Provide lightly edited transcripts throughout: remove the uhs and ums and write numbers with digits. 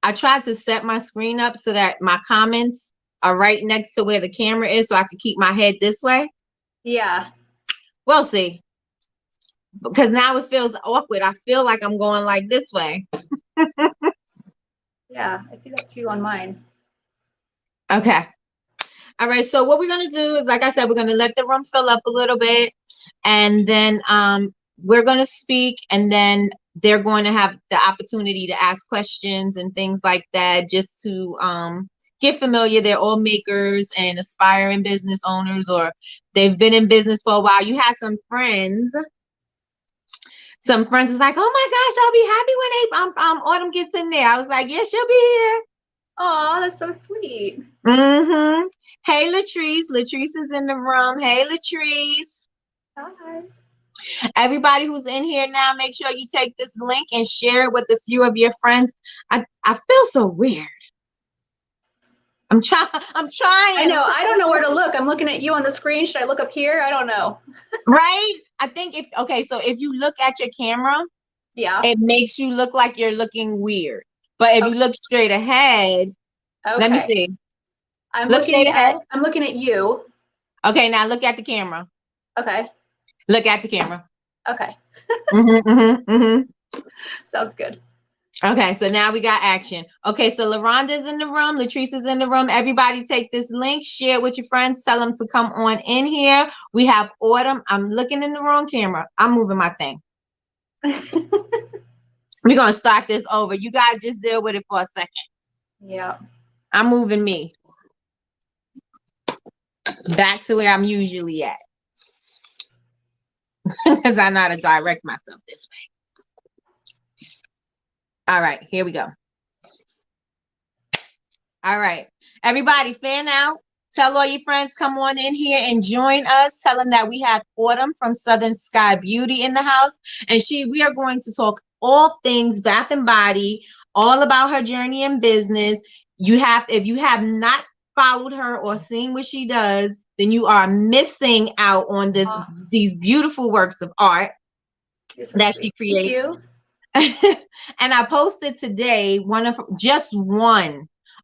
I tried to set my screen up so that my comments are right next to where the camera is so I can keep my head this way. Yeah. We'll see. Because now it feels awkward. I feel like I'm going like this way. Yeah, I see that too on mine. Okay. All right. So what we're gonna do is, like I said, we're gonna let the room fill up a little bit, and then we're gonna speak, and then they're going to have the opportunity to ask questions and things like that, just to get familiar. They're all makers and aspiring business owners, or they've been in business for a while. You had some friends. Some friends is like, oh my gosh, I'll be happy when Autumn gets in there. I was like, yeah, she'll be here. Oh, that's so sweet. Mm-hmm. Hey, Latrice. Latrice is in the room. Hey, Latrice. Hi. Everybody who's in here now, make sure you take this link and share it with a few of your friends. I feel so weird. I'm trying. I'm I trying. know. I don't know where to look. I'm looking at you on the screen. Should I look up here? I don't know. Right? I think so if you look at your camera, Yeah. it makes you look like you're looking weird. But if you Okay. look straight ahead, let me Okay. see. Look straight ahead. I'm looking at you. Okay, now look at the camera. Okay. Look at the camera. Okay. Mm-hmm, mm-hmm, mm-hmm. Sounds good. Okay, so now we got action. Okay, so LaRonda's in the room, Latrice is in the room. Everybody take this link, share it with your friends, tell them to come on in here. We have Autumn. I'm looking in the wrong camera. I'm moving my thing. We're gonna start this over. You guys just deal with it for a second. Yeah. I'm moving me back to where I'm usually at. Because I know how to direct myself this way. All right, here we go. All right, everybody fan out. Tell all your friends, come on in here and join us. Tell them that we have Autumn from Southern Skye Beauty in the house. And we are going to talk all things bath and body, all about her journey in business. If you have not followed her or seen what she does, then you are missing out on these beautiful works of art that she Thank creates. you. And I posted today one of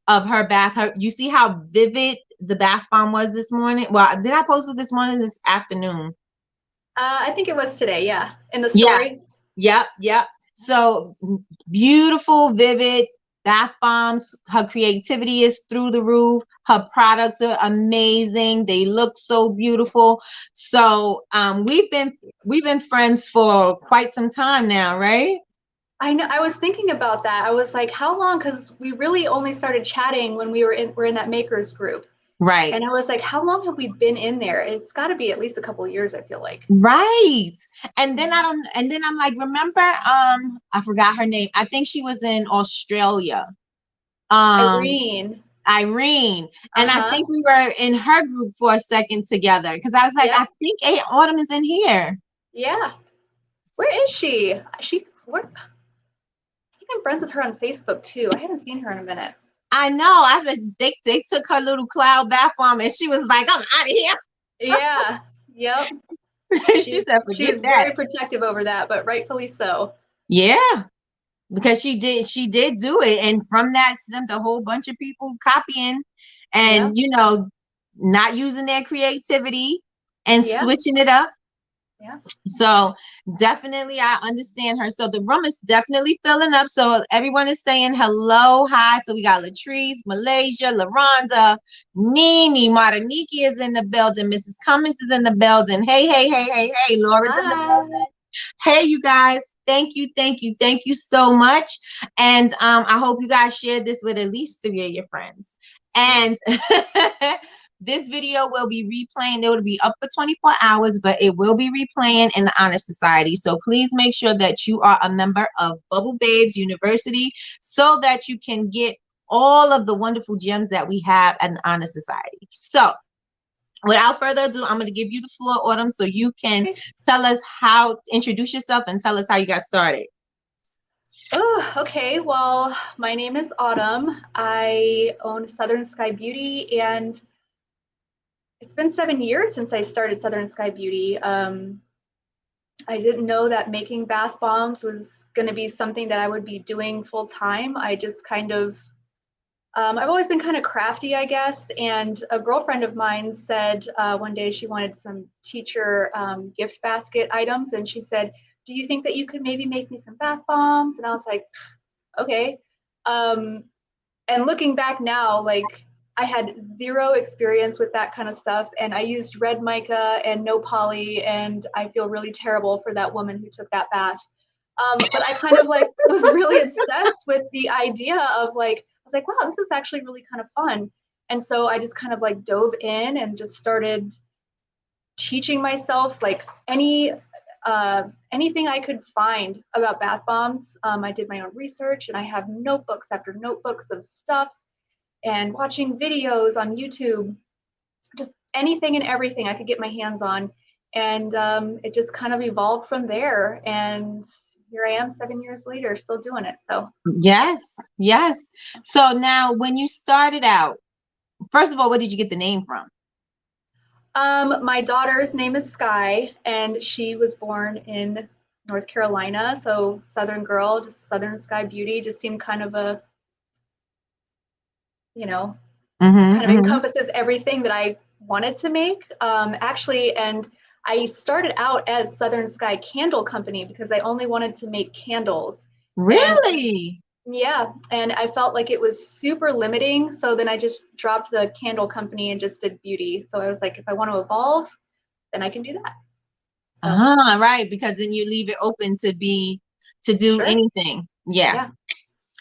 her bath. You see how vivid the bath bomb was this morning? Well, did I post it this morning? This afternoon? I think it was today. Yeah, in the Yeah. story. Yep. So beautiful, vivid bath bombs. Her creativity is through the roof. Her products are amazing. They look so beautiful. So we've been friends for quite some time now, right? I know. I was thinking about that. I was like, how long? Because we really only started chatting when we're in that makers group. Right. And I was like, how long have we been in there? It's got to be at least a couple of years, I feel like. Right. And then I'm like, remember, I forgot her name. I think she was in Australia. Irene. Irene. And I Uh-huh. think we were in her group for a second together because I was like, Yep. I think Autumn is in here. Yeah. Where is she? Where? I think I'm friends with her on Facebook too. I haven't seen her in a minute. I know. I said they took her little cloud bath bomb and she was like, I'm out of here. Yeah. Yep. She said, forget She's that. very protective over that, but rightfully so. Yeah. Because she did do it, and from that stemmed a whole bunch of people copying Yeah. and not using their creativity and Yeah. switching it up. Yeah. So definitely I understand her. So the room is definitely filling up, so everyone is saying hello, hi. So we got Latrice, Malaysia, LaRonda, Nini, Martiniki is in the building, Mrs. Cummins is in the building. Hey, Laura's in the Hi. building. Hey, you guys. Thank you so much. And I hope you guys share this with at least 3 of your friends. And this video will be replaying. It will be up for 24 hours, but it will be replaying in the Honor Society. So please make sure that you are a member of Bubble Babes University so that you can get all of the wonderful gems that we have at the Honor Society. So without further ado, I'm going to give you the floor, Autumn, so you can introduce yourself and tell us how you got started. Oh, okay. Well, my name is Autumn. I own Southern Skye Beauty, and it's been 7 years since I started Southern Skye Beauty. I didn't know that making bath bombs was going to be something that I would be doing full time. I just kind of, I've always been kind of crafty, I guess. And a girlfriend of mine said one day she wanted some teacher gift basket items. And she said, "Do you think that you could maybe make me some bath bombs?" And I was like, okay. Um, and looking back now, like I had zero experience with that kind of stuff, and I used red mica and no poly, and I feel really terrible for that woman who took that bath. But I kind of like was really obsessed with the idea of like, I was like, wow, this is actually really kind of fun. And so I just kind of like dove in and just started teaching myself like anything I could find about bath bombs. I did my own research, and I have notebooks after notebooks of stuff and watching videos on YouTube, just anything and everything I could get my hands on. And it just kind of evolved from there. And here I am 7 years later, still doing it. So, Yes, yes. So now when you started out, first of all, where did you get the name from? my daughter's name is Skye, and she was born in North Carolina. So, Southern girl, just Southern Skye Beauty, just seemed kind of a, you know, Mm-hmm, kind of mm-hmm. encompasses everything that I wanted to make. Actually, and I started out as Southern Skye Candle Company because I only wanted to make candles. And Really? yeah, and I felt like it was super limiting. So then I just dropped the candle company and just did beauty. So I was like, if I want to evolve, then I can do that. So Right, because then you leave it open to do sure. anything. Yeah. Yeah.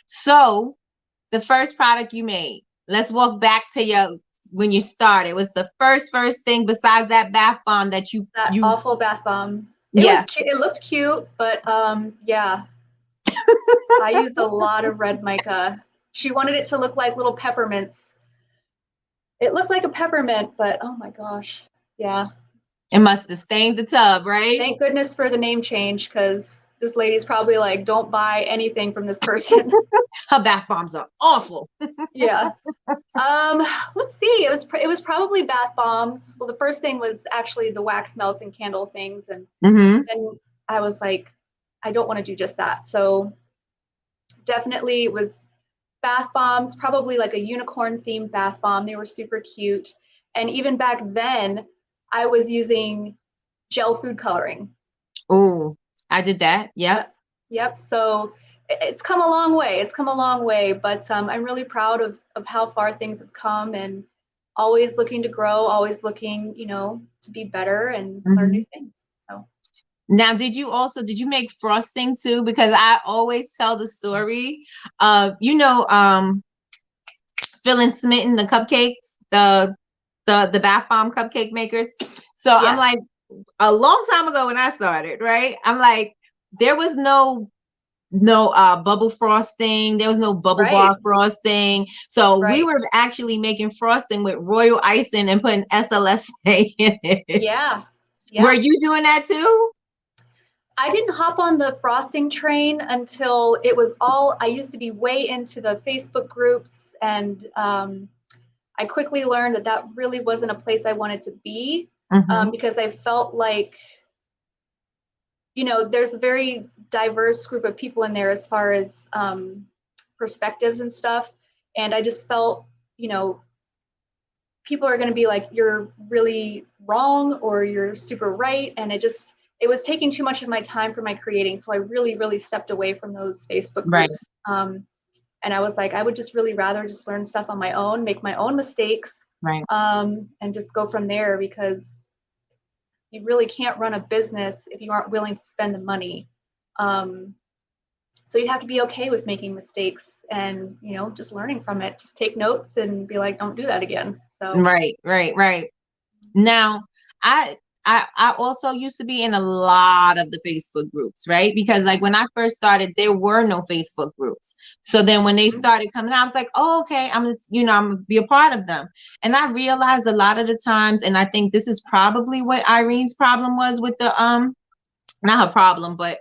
So the first product you made, let's walk back to your when you started. Was the first thing besides that bath bomb that That you awful bath bomb. It was yeah. cute. It looked cute, but yeah, I used a lot of red mica. She wanted it to look like little peppermints. It looks like a peppermint, but oh my gosh. Yeah. It must have stained the tub, right? Thank goodness for the name change, because this lady's probably like, don't buy anything from this person. Her bath bombs are awful. Yeah. Um, let's see. It was probably bath bombs. Well, the first thing was actually the wax melts and candle things, and Mm-hmm. then I was like, I don't want to do just that. So definitely it was bath bombs, probably like a unicorn themed bath bomb. They were super cute. And even back then, I was using gel food coloring. Oh, I did that. Yep. Yep. Yep. So it's come a long way. It's come a long way, but I'm really proud of how far things have come, and always looking to grow, always looking, to be better and learn Mm-hmm. new things. So Now, did you make frosting too? Because I always tell the story of, Phil and Smitten, the cupcakes, the bath bomb cupcake makers. So I'm yes. like, a long time ago when I started, right? I'm like, there was no bubble frosting, there was no bubble Right. bar frosting. So we Right. were actually making frosting with royal icing and putting SLSA in it. Yeah. Were Yeah. you doing that too? I didn't hop on the frosting train until it was all, I used to be way into the Facebook groups, and I quickly learned that that really wasn't a place I wanted to be, Mm-hmm. because I felt like, there's a very diverse group of people in there as far as perspectives and stuff. And I just felt, people are going to be like, you're really wrong or you're super right. And it was taking too much of my time for my creating. So I really, really stepped away from those Facebook Right, groups. And I was like, I would just really rather just learn stuff on my own, make my own mistakes, right. and just go from there, because you really can't run a business if you aren't willing to spend the money. Um, so you have to be okay with making mistakes and, just learning from it. Just take notes and be like, don't do that again. So, Right, right, right. Now, I I also used to be in a lot of the Facebook groups, right? Because like when I first started, there were no Facebook groups. So then when they mhm. started coming out, I was like, oh, okay, I'm gonna be a part of them. And I realized a lot of the times, and I think this is probably what Irene's problem was with the not her problem, but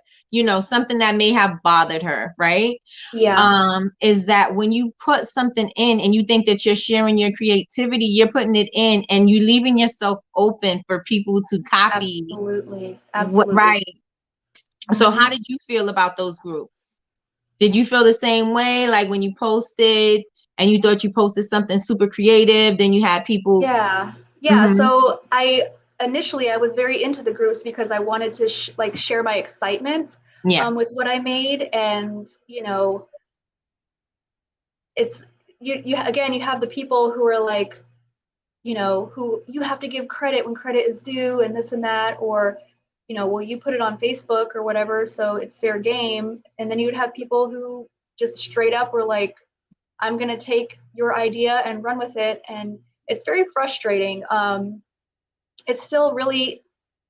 something that may have bothered her, right? Yeah, Is that when you put something in and you think that you're sharing your creativity, you're putting it in and you leaving yourself open for people to copy absolutely. what Absolutely. right. So how Mhm. did you feel about those groups? Did you feel the same way? Like when you posted and you thought you posted something super creative, then you had people. Yeah. Yeah. Hmm. So initially I was very into the groups because I wanted to like share my excitement Yeah. with what I made. And, it's, you again, you have the people who are like, who you have to give credit when credit is due and this and that, or, well, you put it on Facebook or whatever, so it's fair game. And then you would have people who just straight up were like, I'm going to take your idea and run with it. And it's very frustrating. It's still really,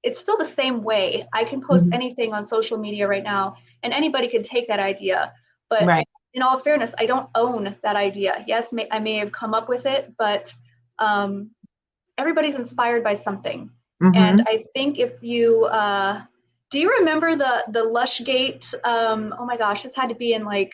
it's still the same way. I can post Hmm. anything on social media right now and anybody can take that idea. But Right. in all fairness, I don't own that idea. Yes, I may have come up with it, but um, everybody's inspired by something. And Hmm. I think if you, do you remember the Lushgate? Oh my gosh, this had to be in like,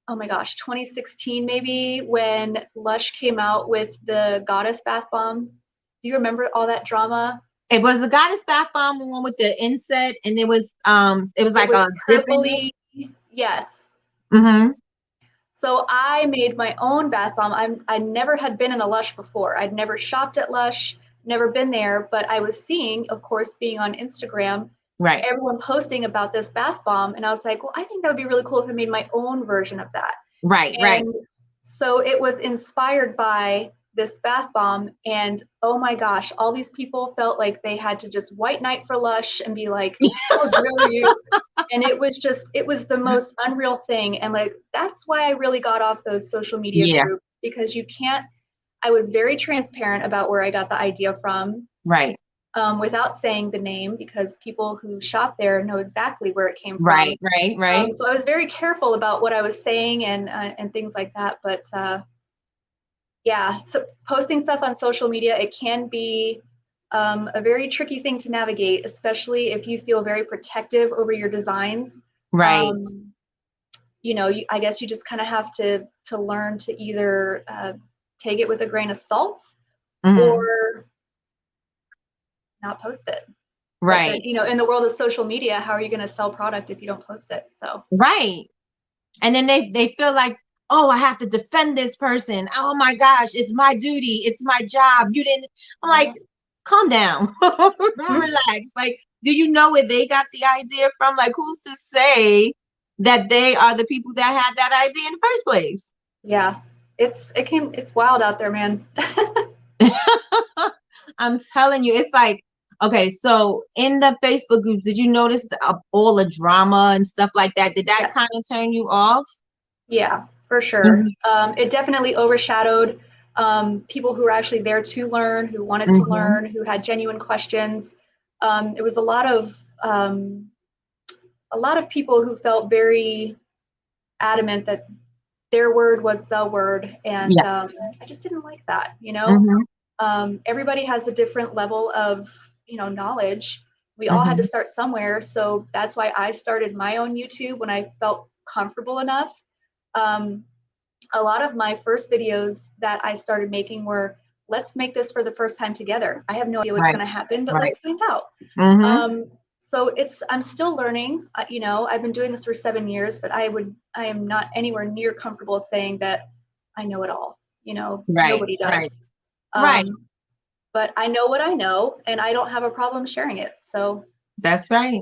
oh my gosh, 2016 maybe, when Lush came out with the Goddess Bath Bomb. Do you remember all that drama? It was the Goddess Bath Bomb, the one with the inset, and it was It like a was dip in it. purpley. Yes. Hmm. So I made my own bath bomb. I never had been in a Lush before. I'd never shopped at Lush, never been there, but I was seeing, of course, being on Instagram, Right. everyone posting about this bath bomb. And I was like, well, I think that would be really cool if I made my own version of that. Right. Right. And so it was inspired by this bath bomb. And oh my gosh, all these people felt like they had to just white knight for Lush and be like, how dare you? And it was just, it was the most unreal thing. And like, that's why I really got off those social media Yeah. groups, because you can't, I was very transparent about where I got the idea from, Right. without saying the name, because people who shop there know exactly where it came from. Right. Right. Right. So I was very careful about what I was saying and things like that. But yeah, so posting stuff on social media, it can be a very tricky thing to navigate, especially if you feel very protective over your designs. Right. Um, I guess you just kind of have to learn to either take it with a grain of salt Hmm. or not post it. But then, Right. in the world of social media, how are you going to sell product if you don't post it? So Right. And then they feel like, oh, I have to defend this person. Oh my gosh, it's my duty, it's my job. You didn't. I'm like, yeah. calm down. Relax. Like, do you know where they got the idea from? Like, who's to say that they are the people that had that idea in the first place? Yeah, it's wild out there, man. I'm telling you, it's like, okay, so in the Facebook groups, did you notice all the drama and stuff like that? Did that Yes. kind of turn you off? Yeah, for sure. Hmm. It definitely overshadowed people who were actually there to learn, who wanted to Hmm. learn, who had genuine questions. It was um, a lot of people who felt very adamant that their word was the word, and Yes. I just didn't like that. Hmm. Everybody has a different level of knowledge. We all had to Hmm. start somewhere, so that's why I started my own YouTube when I felt comfortable enough. Um, a lot of my first videos that I started making were, let's make this for the first time together. I have no idea what's Right. going to happen, but Right. let's find out. Hmm. So I'm still learning. I've been doing this for 7 years, but I am not anywhere near comfortable saying that I know it all. Right. Nobody Right. does. Right. Um, but I know what I know, and I don't have a problem sharing it. So That's right.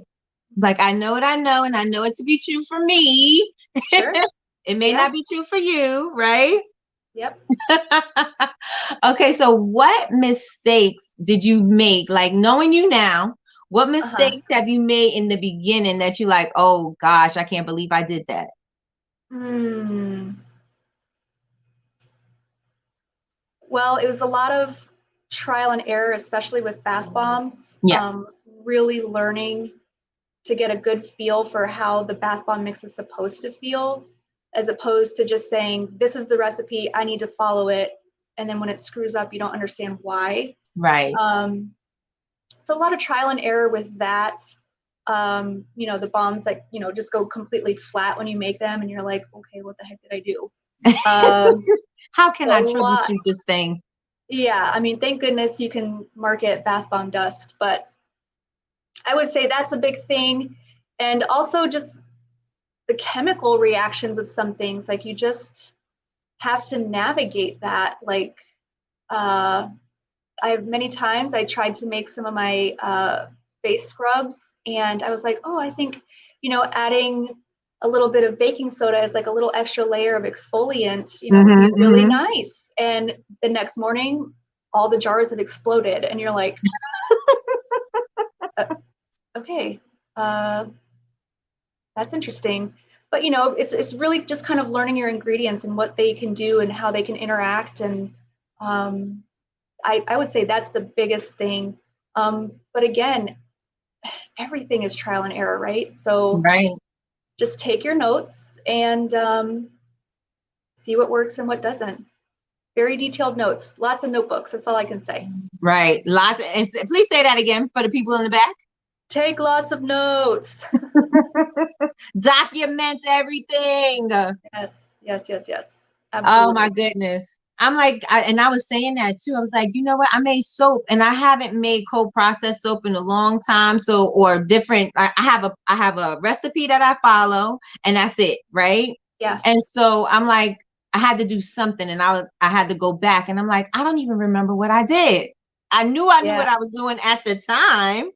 Like, I know what I know, and I know it to be true for me. sure, It may yeah, not be true for you, right? yep. Okay, so what mistakes did you make? Like, knowing you now, what Uh huh. mistakes have you made in the beginning that you like, oh gosh, I can't believe I did that? Hmm. Well, it was a lot of trial and error, especially with bath bombs. Yeah. Really learning to get a good feel for how the bath bomb mix is supposed to feel, as opposed to just saying, this is the recipe, I need to follow it. And then when it screws up, you don't understand why. Right. Um, so a lot of trial and error with that. The bombs that, just go completely flat when you make them and you're like, okay, what the heck did I do? Um, How can a I lot. troubleshoot this thing? Yeah, I mean, thank goodness you can market bath bomb dust, but I would say that's a big thing. And also just the chemical reactions of some things, like you just have to navigate that. Like many times I tried to make some of my face scrubs, and I was like, oh, I think, adding a little bit of baking soda as like a little extra layer of exfoliant, would be really nice. And the next morning, all the jars have exploded, and you're like, okay, that's interesting. But it's really just kind of learning your ingredients and what they can do and how they can interact. And I would say that's the biggest thing. But again, everything is trial and error, right? So just take your notes and see what works and what doesn't. Very detailed notes, lots of notebooks. That's all I can say. Right. Lots of, and please say that again for the people in the back. Take lots of notes. Document everything. Yes. Absolutely. Oh my goodness. I'm like, and I was saying that too. I was like, you know what? I made soap, and I haven't made cold processed soap in a long time. So, or different. I have a recipe that I follow, and that's it, right? Yeah. And so I'm like, I had to do something, and I had to go back, and I'm like, I don't even remember what I did. I knew what I was doing at the time.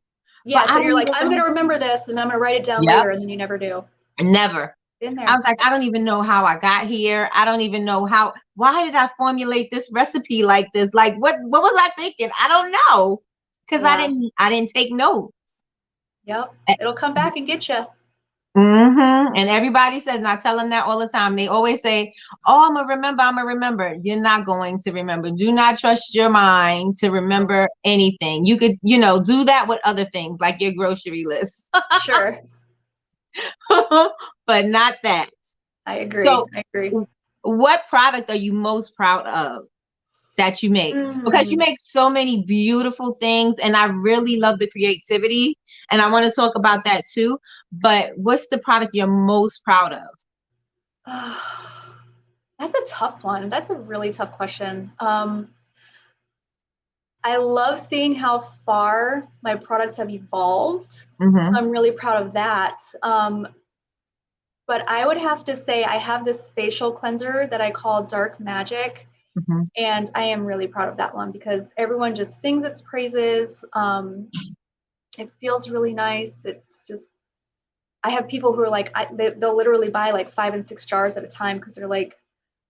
Yeah. So you're like, I'm going to remember this, and I'm going to write it down later, and then you never do. Never. Been there. I was like, I don't even know how I got here. I don't even know why did I formulate this recipe like this? Like, what was I thinking? I don't know. Because I didn't take notes. Yep. It'll come back and get you. And everybody says, and I tell them that all the time. They always say, oh, I'm going to remember. You're not going to remember. Do not trust your mind to remember anything. You could, do that with other things like your grocery list. Sure. But not that. I agree. So, I agree. What product are you most proud of that you make? Because you make so many beautiful things, and I really love the creativity, and I want to talk about that too. But what's the product you're most proud of? That's a tough one. That's a really tough question. I love seeing how far my products have evolved. So I'm really proud of that. But I would have to say I have this facial cleanser that I call Dark Magic. And I am really proud of that one because everyone just sings its praises. It feels really nice. It's just, I have people who are like, they'll literally buy like 5 and 6 jars at a time because they're like,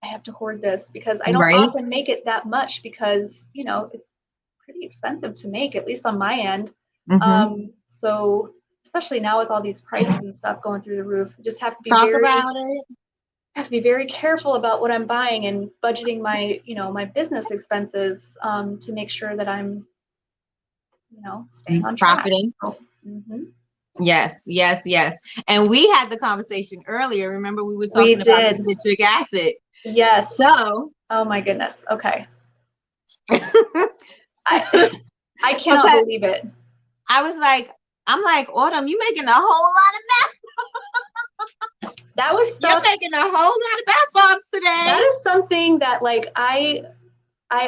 I have to hoard this because I don't often make it that much because, it's pretty expensive to make, at least on my end. So especially now with all these prices and stuff going through the roof, you just have to be very careful about what I'm buying and budgeting my, my business expenses to make sure that I'm, staying on track. Profiting. Yes. And we had the conversation earlier. Remember, we were talking about the citric acid. Yes. So. Oh my goodness. Okay. I cannot believe it. I was like, I'm like, Autumn, you making a whole lot of bath. That was stuff. You're making a whole lot of bath bombs today. That is something that like I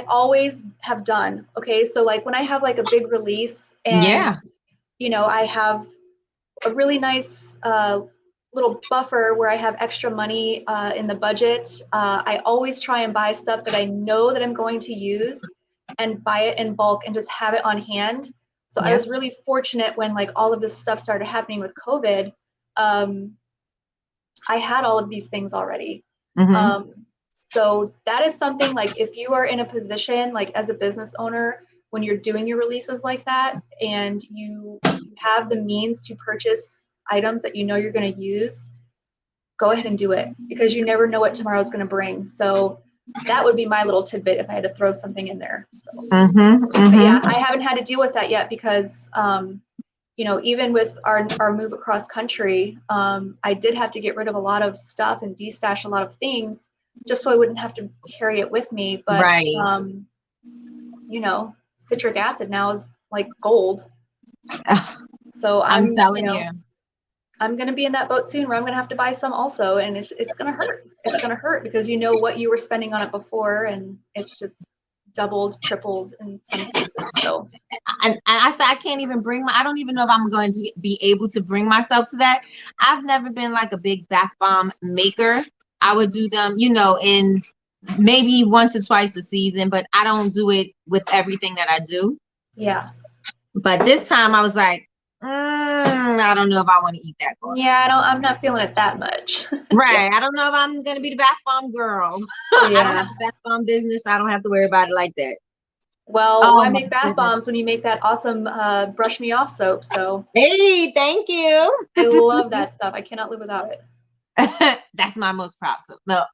always have done. Okay. So like when I have like a big release and, I have a really nice little buffer where I have extra money in the budget. I always try and buy stuff that I know that I'm going to use and buy it in bulk and just have it on hand. So I was really fortunate when like all of this stuff started happening with COVID. I had all of these things already. So that is something like if you are in a position like as a business owner, when you're doing your releases like that and you have the means to purchase items that you're going to use, go ahead and do it because you never know what tomorrow's going to bring. So that would be my little tidbit if I had to throw something in there. So yeah, I haven't had to deal with that yet because even with our move across country, I did have to get rid of a lot of stuff and destash a lot of things just so I wouldn't have to carry it with me. But citric acid now is like gold. So I'm telling you, I'm going to be in that boat soon where I'm going to have to buy some also. And it's going to hurt. It's going to hurt because you know what you were spending on it before. And it's just doubled, tripled in some cases. So and I said I can't even I don't even know if I'm going to be able to bring myself to that. I've never been like a big bath bomb maker. I would do them, in maybe once or twice a season, but I don't do it with everything that I do. yeah. But this time I was like, I don't know if I want to eat that much. Yeah, I'm not feeling it that much. Right. Yeah. I don't know if I'm gonna be the bath bomb girl. I don't Yeah. have a bath bomb business. I don't have to worry about it like that. Well, Oh why my make bath goodness. bombs when you make that awesome brush me off soap? So Hey, thank you. I love that stuff. I cannot live without it. That's my most proud soap. No.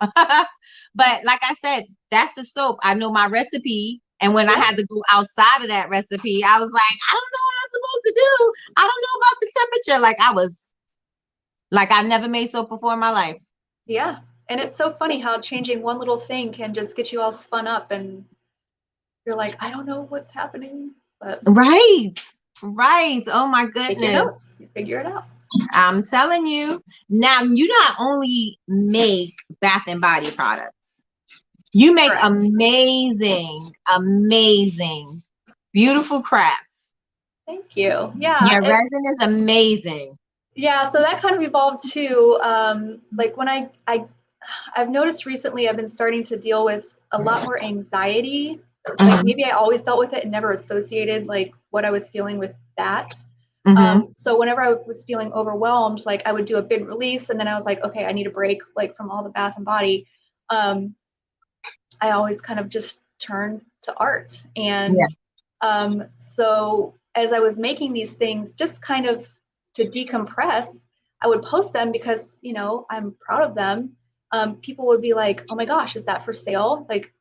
But like I said, that's the soap. I know my recipe. And when I Yeah. had to go outside of that recipe, I was like, I don't know what I'm supposed to do. I don't know about the temperature. I never made soap before in my life. Yeah. And it's so funny how changing one little thing can just get you all spun up and you're like, I don't know what's happening, but Right. Right. Oh my take your goodness. notes, you figure it out. I'm telling you. Now, you not only make bath and body products, you make Correct. amazing, amazing, beautiful crafts. Thank you. Yeah. Your resin is amazing. Yeah. So that kind of evolved too. Like when I've noticed recently, I've been starting to deal with a lot more anxiety. Like Hmm. maybe I always dealt with it and never associated like what I was feeling with that. Hmm. So whenever I was feeling overwhelmed, like I would do a big release and then I was like, okay, I need a break like from all the bath and body. Um, I always kind of just turned to art. And Yeah. so as I was making these things, just kind of to decompress, I would post them because, I'm proud of them. People would be like, oh my gosh, is that for sale? Like,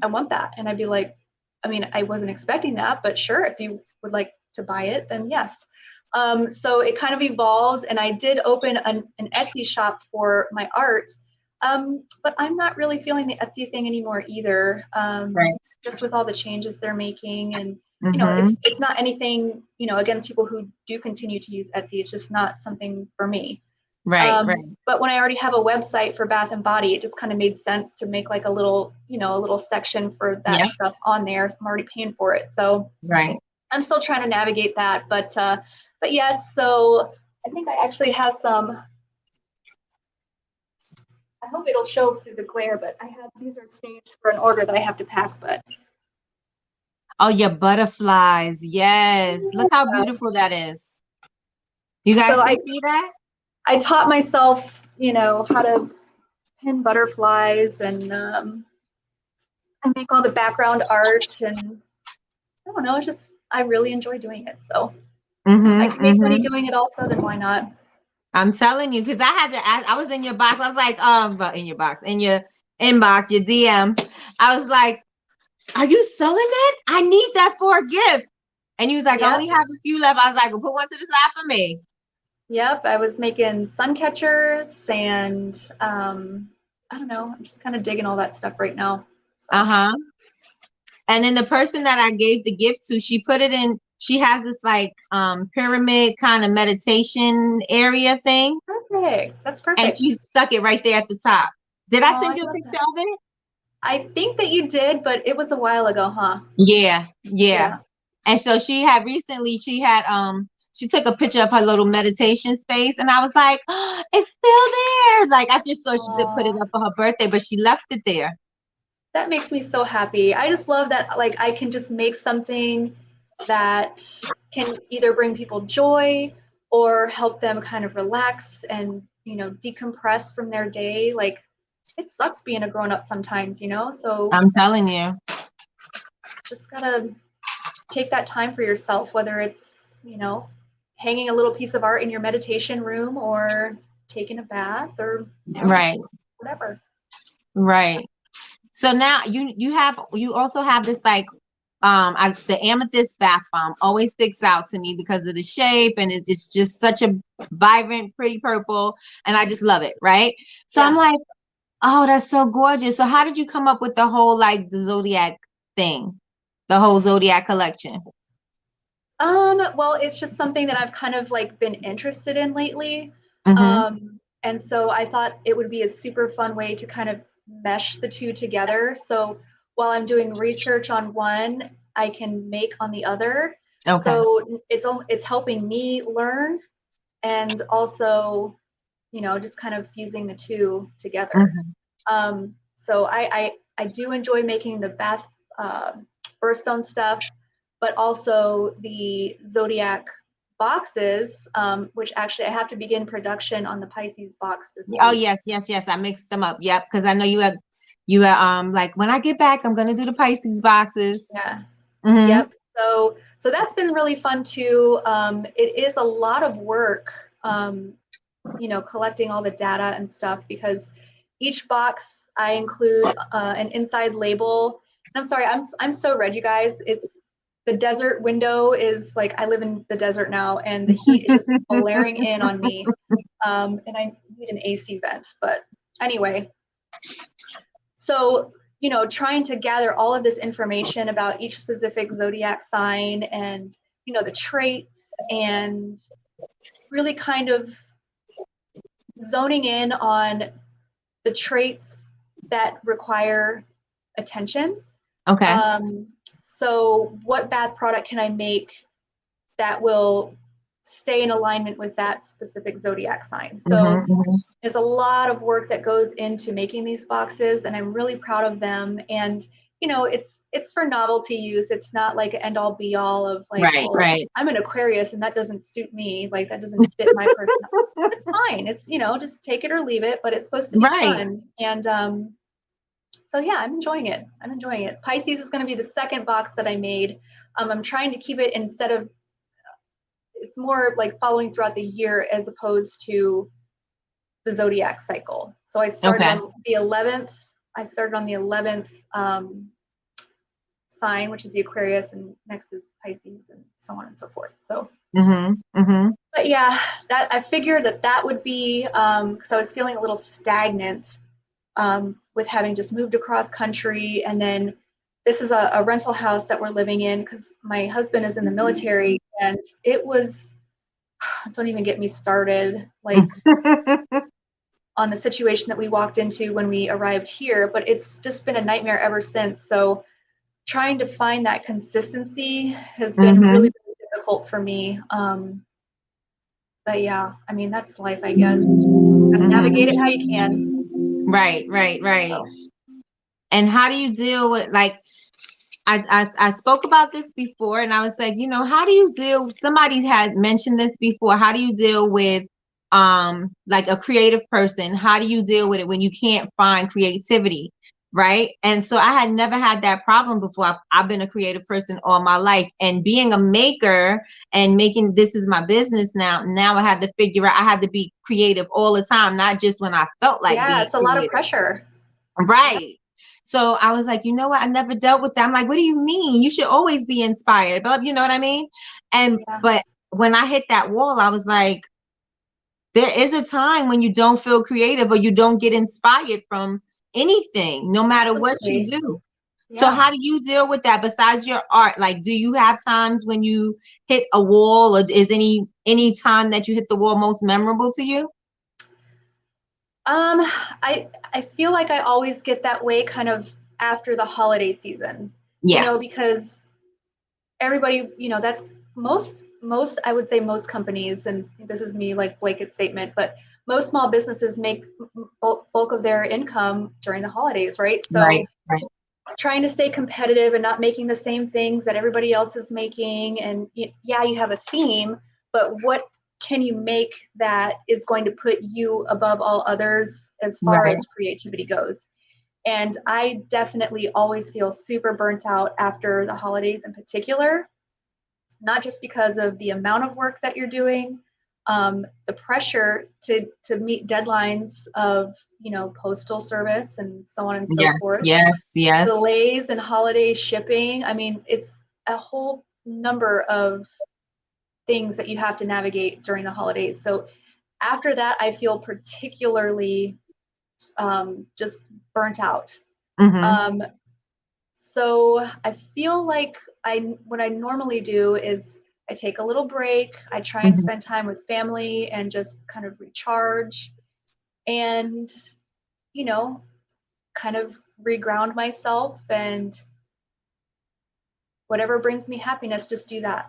I want that. And I'd be like, I mean, I wasn't expecting that, but sure, if you would like to buy it, then yes. So it kind of evolved, and I did open an Etsy shop for my art. But I'm not really feeling the Etsy thing anymore either. Right. Just with all the changes they're making, and Hmm. it's not anything against people who do continue to use Etsy. It's just not something for me. Right. Right. But when I already have a website for Bath and Body, it just kind of made sense to make like a little section for that Yeah. stuff on there. I'm already paying for it, so Right. I'm still trying to navigate that. But yes, so I think I actually have some. I hope it'll show through the glare, but I have these are staged for an order that I have to pack. But Oh, your butterflies. Yes. Look how beautiful that is. You guys so can I see that? I taught myself, how to pin butterflies, and I make all the background art, and I don't know, it's just I really enjoy doing it. So I can make money Mm-hmm. doing it also, then why not? I'm telling you, because I had to ask, I was in your box. I was like, but in your box, in your inbox, your DM. I was like, are you selling that? I need that for a gift. And he was like, I Yep. only have a few left. I was like, well, put one to the side for me. Yep. I was making sun catchers and I don't know, I'm just kind of digging all that stuff right now. So Uh-huh. And then the person that I gave the gift to, she put it in, she has this like pyramid kind of meditation area thing. perfect. That's And perfect. she stuck it right there at the top. Did I Oh, send I you a love picture that. of it? I think that you did, but it was a while ago, huh? Yeah, yeah. Yeah. And so she took a picture of her little meditation space, and I was like, oh, it's still there. Like I just thought she did put it Aw, up for her birthday, but she left it there. that makes me so happy. I just love that like I can just make something that can either bring people joy or help them kind of relax and, decompress from their day. Like it sucks being a grown up sometimes, so I'm telling you. just gotta take that time for yourself, whether it's, hanging a little piece of art in your meditation room or taking a bath or, Right, whatever. right. So now you also have this like the amethyst bath bomb always sticks out to me because of the shape, and it's just such a vibrant, pretty purple, and I just love it, right? So I'm Yeah. like, oh, that's so gorgeous. So how did you come up with the whole like the zodiac thing, the whole zodiac collection? Well, it's just something that I've kind of like been interested in lately. Mm-hmm. And so I thought it would be a super fun way to kind of mesh the two together. So while I'm doing research on one, I can make on the other. Okay. So it's helping me learn, and also, just kind of fusing the two together. Mm-hmm. So I do enjoy making the bath birthstone stuff, but also the zodiac boxes, which actually I have to begin production on the Pisces box this Oh week. yes, yes, yes. I mixed them up. Yep, because I know you had like when I get back, I'm gonna do the Pisces boxes. Yeah. Mm-hmm. Yep. So that's been really fun too. It is a lot of work, collecting all the data and stuff, because each box I include an inside label. And I'm sorry, I'm so red, you guys. It's the desert window is like, I live in the desert now, and the heat is just blaring in on me. And I need an AC vent. But anyway, so trying to gather all of this information about each specific zodiac sign, and the traits, and really kind of zoning in on the traits that require attention. Okay. Um, so what bath product can I make that will stay in alignment with that specific zodiac sign? So Mm-hmm, mm-hmm. there's a lot of work that goes into making these boxes, and I'm really proud of them. And it's for novelty use. It's not like an end all be all of like, Right, well, right. I'm an Aquarius and that doesn't suit me. Like, that doesn't fit my personality. It's fine. It's, just take it or leave it, but it's supposed to be Right. fun. And so yeah, I'm enjoying it. I'm enjoying it. Pisces is going to be the second box that I made. I'm trying to keep it, instead of, it's more like following throughout the year as opposed to the zodiac cycle. So I started Okay. on the 11th. I started on the 11th sign, which is the Aquarius, and next is Pisces, and so on and so forth. So, Mm-hmm, mm-hmm. but yeah, that I figured that would be, because I was feeling a little stagnant with having just moved across country, and then this is a rental house that we're living in because my husband is in the military, and it was, don't even get me started, like, on the situation that we walked into when we arrived here, but it's just been a nightmare ever since. So trying to find that consistency has been Mm-hmm. really, really difficult for me. But yeah, I mean, that's life, I guess. Gotta navigate it how you can. Right, right, right. So. And how do you deal with like I spoke about this before and I was like, how do you deal, somebody had mentioned this before, how do you deal with like a creative person? How do you deal with it when you can't find creativity? Right. And so I had never had that problem before. I've been a creative person all my life, and being a maker and making this is my business now. Now I had to figure out I had to be creative all the time, not just when I felt like Yeah, being it's a lot of creative. pressure. Yeah. Right. So I was like, you know what? I never dealt with that. I'm like, what do you mean? You should always be inspired. But you know what I mean? And Yeah, but when I hit that wall, I was like, there is a time when you don't feel creative or you don't get inspired from anything, no matter what you absolutely. do. So Yeah. how do you deal with that besides your art? Like, do you have times when you hit a wall, or is any time that you hit the wall most memorable to you? Um, I feel like I always get that way kind of after the holiday season, Yeah. because everybody, that's most I would say most companies, and this is me like blanket statement, but most small businesses make bulk of their income during the holidays, right? So Right. Right. trying to stay competitive and not making the same things that everybody else is making, and yeah, you have a theme, but what can you make that is going to put you above all others as far Right. as creativity goes? And I definitely always feel super burnt out after the holidays in particular, not just because of the amount of work that you're doing, the pressure to meet deadlines of postal service and so on and so Yes. forth, Yes. Yes. delays and holiday shipping. I mean, it's a whole number of things that you have to navigate during the holidays. So after that, I feel particularly just burnt out. Mm-hmm. Um, so I feel like what I normally do is I take a little break. I try and Mm-hmm. spend time with family and just kind of recharge, and you know kind of reground myself, and whatever brings me happiness, just do that,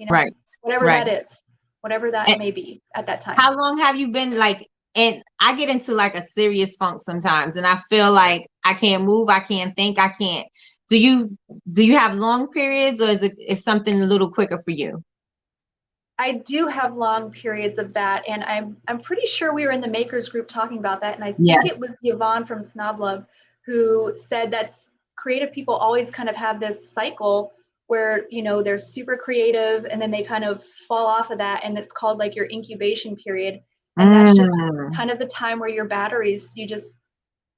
Right. whatever Right. that is, whatever that And may be at that time. how long have you been like, and I get into like a serious funk sometimes and I feel like I can't move, I can't think, I can't. Do you have long periods, or is something a little quicker for you? I do have long periods of that, and I'm pretty sure we were in the makers group talking about that, and I think it Yes. was Yvonne from Snob Love who said that creative people always kind of have this cycle where they're super creative and then they kind of fall off of that, and it's called like your incubation period, and that's just Mm, kind of the time where your batteries, you just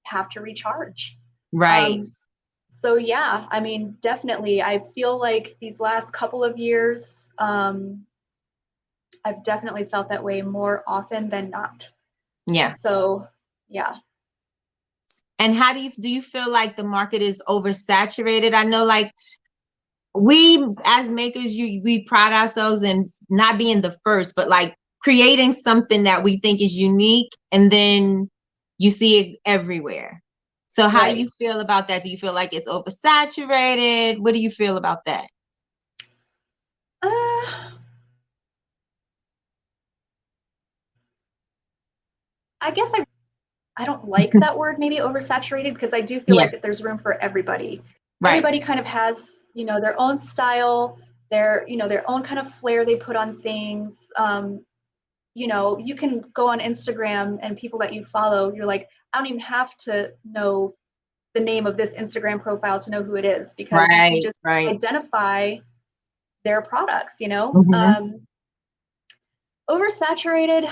have to recharge. right. So yeah, I mean, definitely, I feel like these last couple of years, I've definitely felt that way more often than not. Yeah. So, yeah. And how do you feel like the market is oversaturated? I know like we as makers, we pride ourselves in not being the first, but like creating something that we think is unique, and then you see it everywhere. So how do Right. you feel about that? Do you feel like it's oversaturated? What do you feel about that? Uh, I guess I don't like that word, maybe oversaturated, because I do feel Yeah, like that there's room for everybody. right. Everybody kind of has, their own style, their own kind of flair they put on things. You can go on Instagram and people that you follow, you're like, I don't even have to know the name of this Instagram profile to know who it is, because you can Right, just right. identify their products. Hmm. Oversaturated,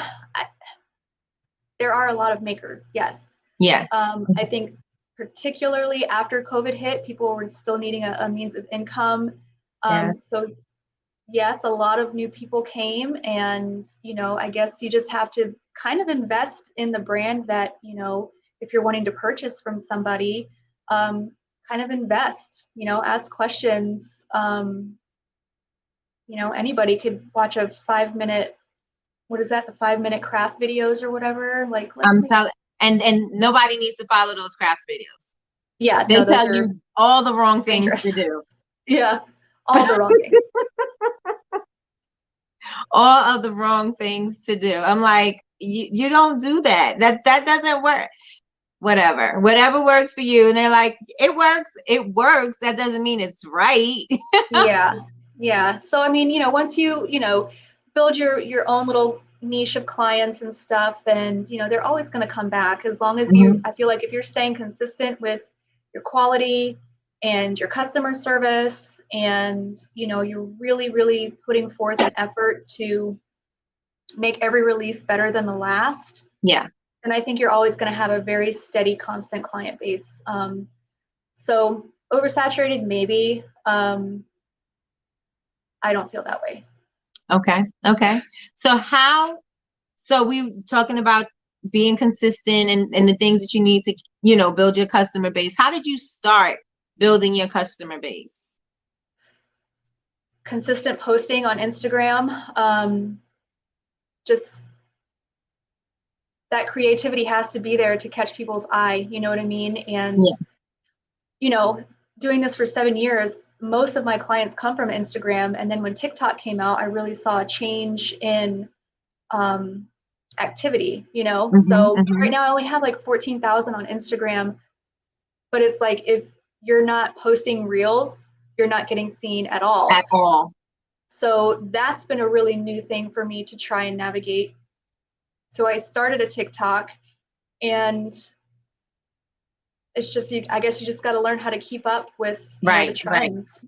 there are a lot of makers, yes. Yes. I think particularly after COVID hit, people were still needing a means of income. Yes. So yes, a lot of new people came, and I guess you just have to kind of invest in the brand that, if you're wanting to purchase from somebody, kind of invest, ask questions. Anybody could watch a 5 minute, what is that, the 5 minute craft videos or whatever. Like, let's I'm make, telling, and nobody needs to follow those craft videos. yeah, They no, those tell are you all the wrong things to dangerous. do. Yeah, all the wrong things. All of the wrong things to do. I'm like, you don't do that. That doesn't work. Whatever works for you. And they're like, it works. It works. That doesn't mean it's right. Yeah, yeah. So I mean, once you build your own little niche of clients and stuff, and they're always going to come back, as long as Mhm. I feel like if you're staying consistent with your quality and your customer service, and you're really really putting forth an effort to make every release better than the last, Yeah. then I think you're always going to have a very steady, constant client base. So oversaturated, maybe. I don't feel that way. Okay. Okay. So so we talking about being consistent, and the things that you need to, build your customer base. How did you start building your customer base? Consistent posting on Instagram. Just that creativity has to be there to catch people's eye. You know what I mean? And Yeah. you know, doing this for 7 years, most of my clients come from Instagram. And then when TikTok came out, I really saw a change in um, activity. Hmm. So right Hmm. now I only have like 14,000 on Instagram, but it's like if you're not posting reels, you're not getting seen at all. At all. So that's been a really new thing for me to try and navigate. So I started a TikTok, and it's just, I guess you just got to learn how to keep up with, the Right. Right. trends.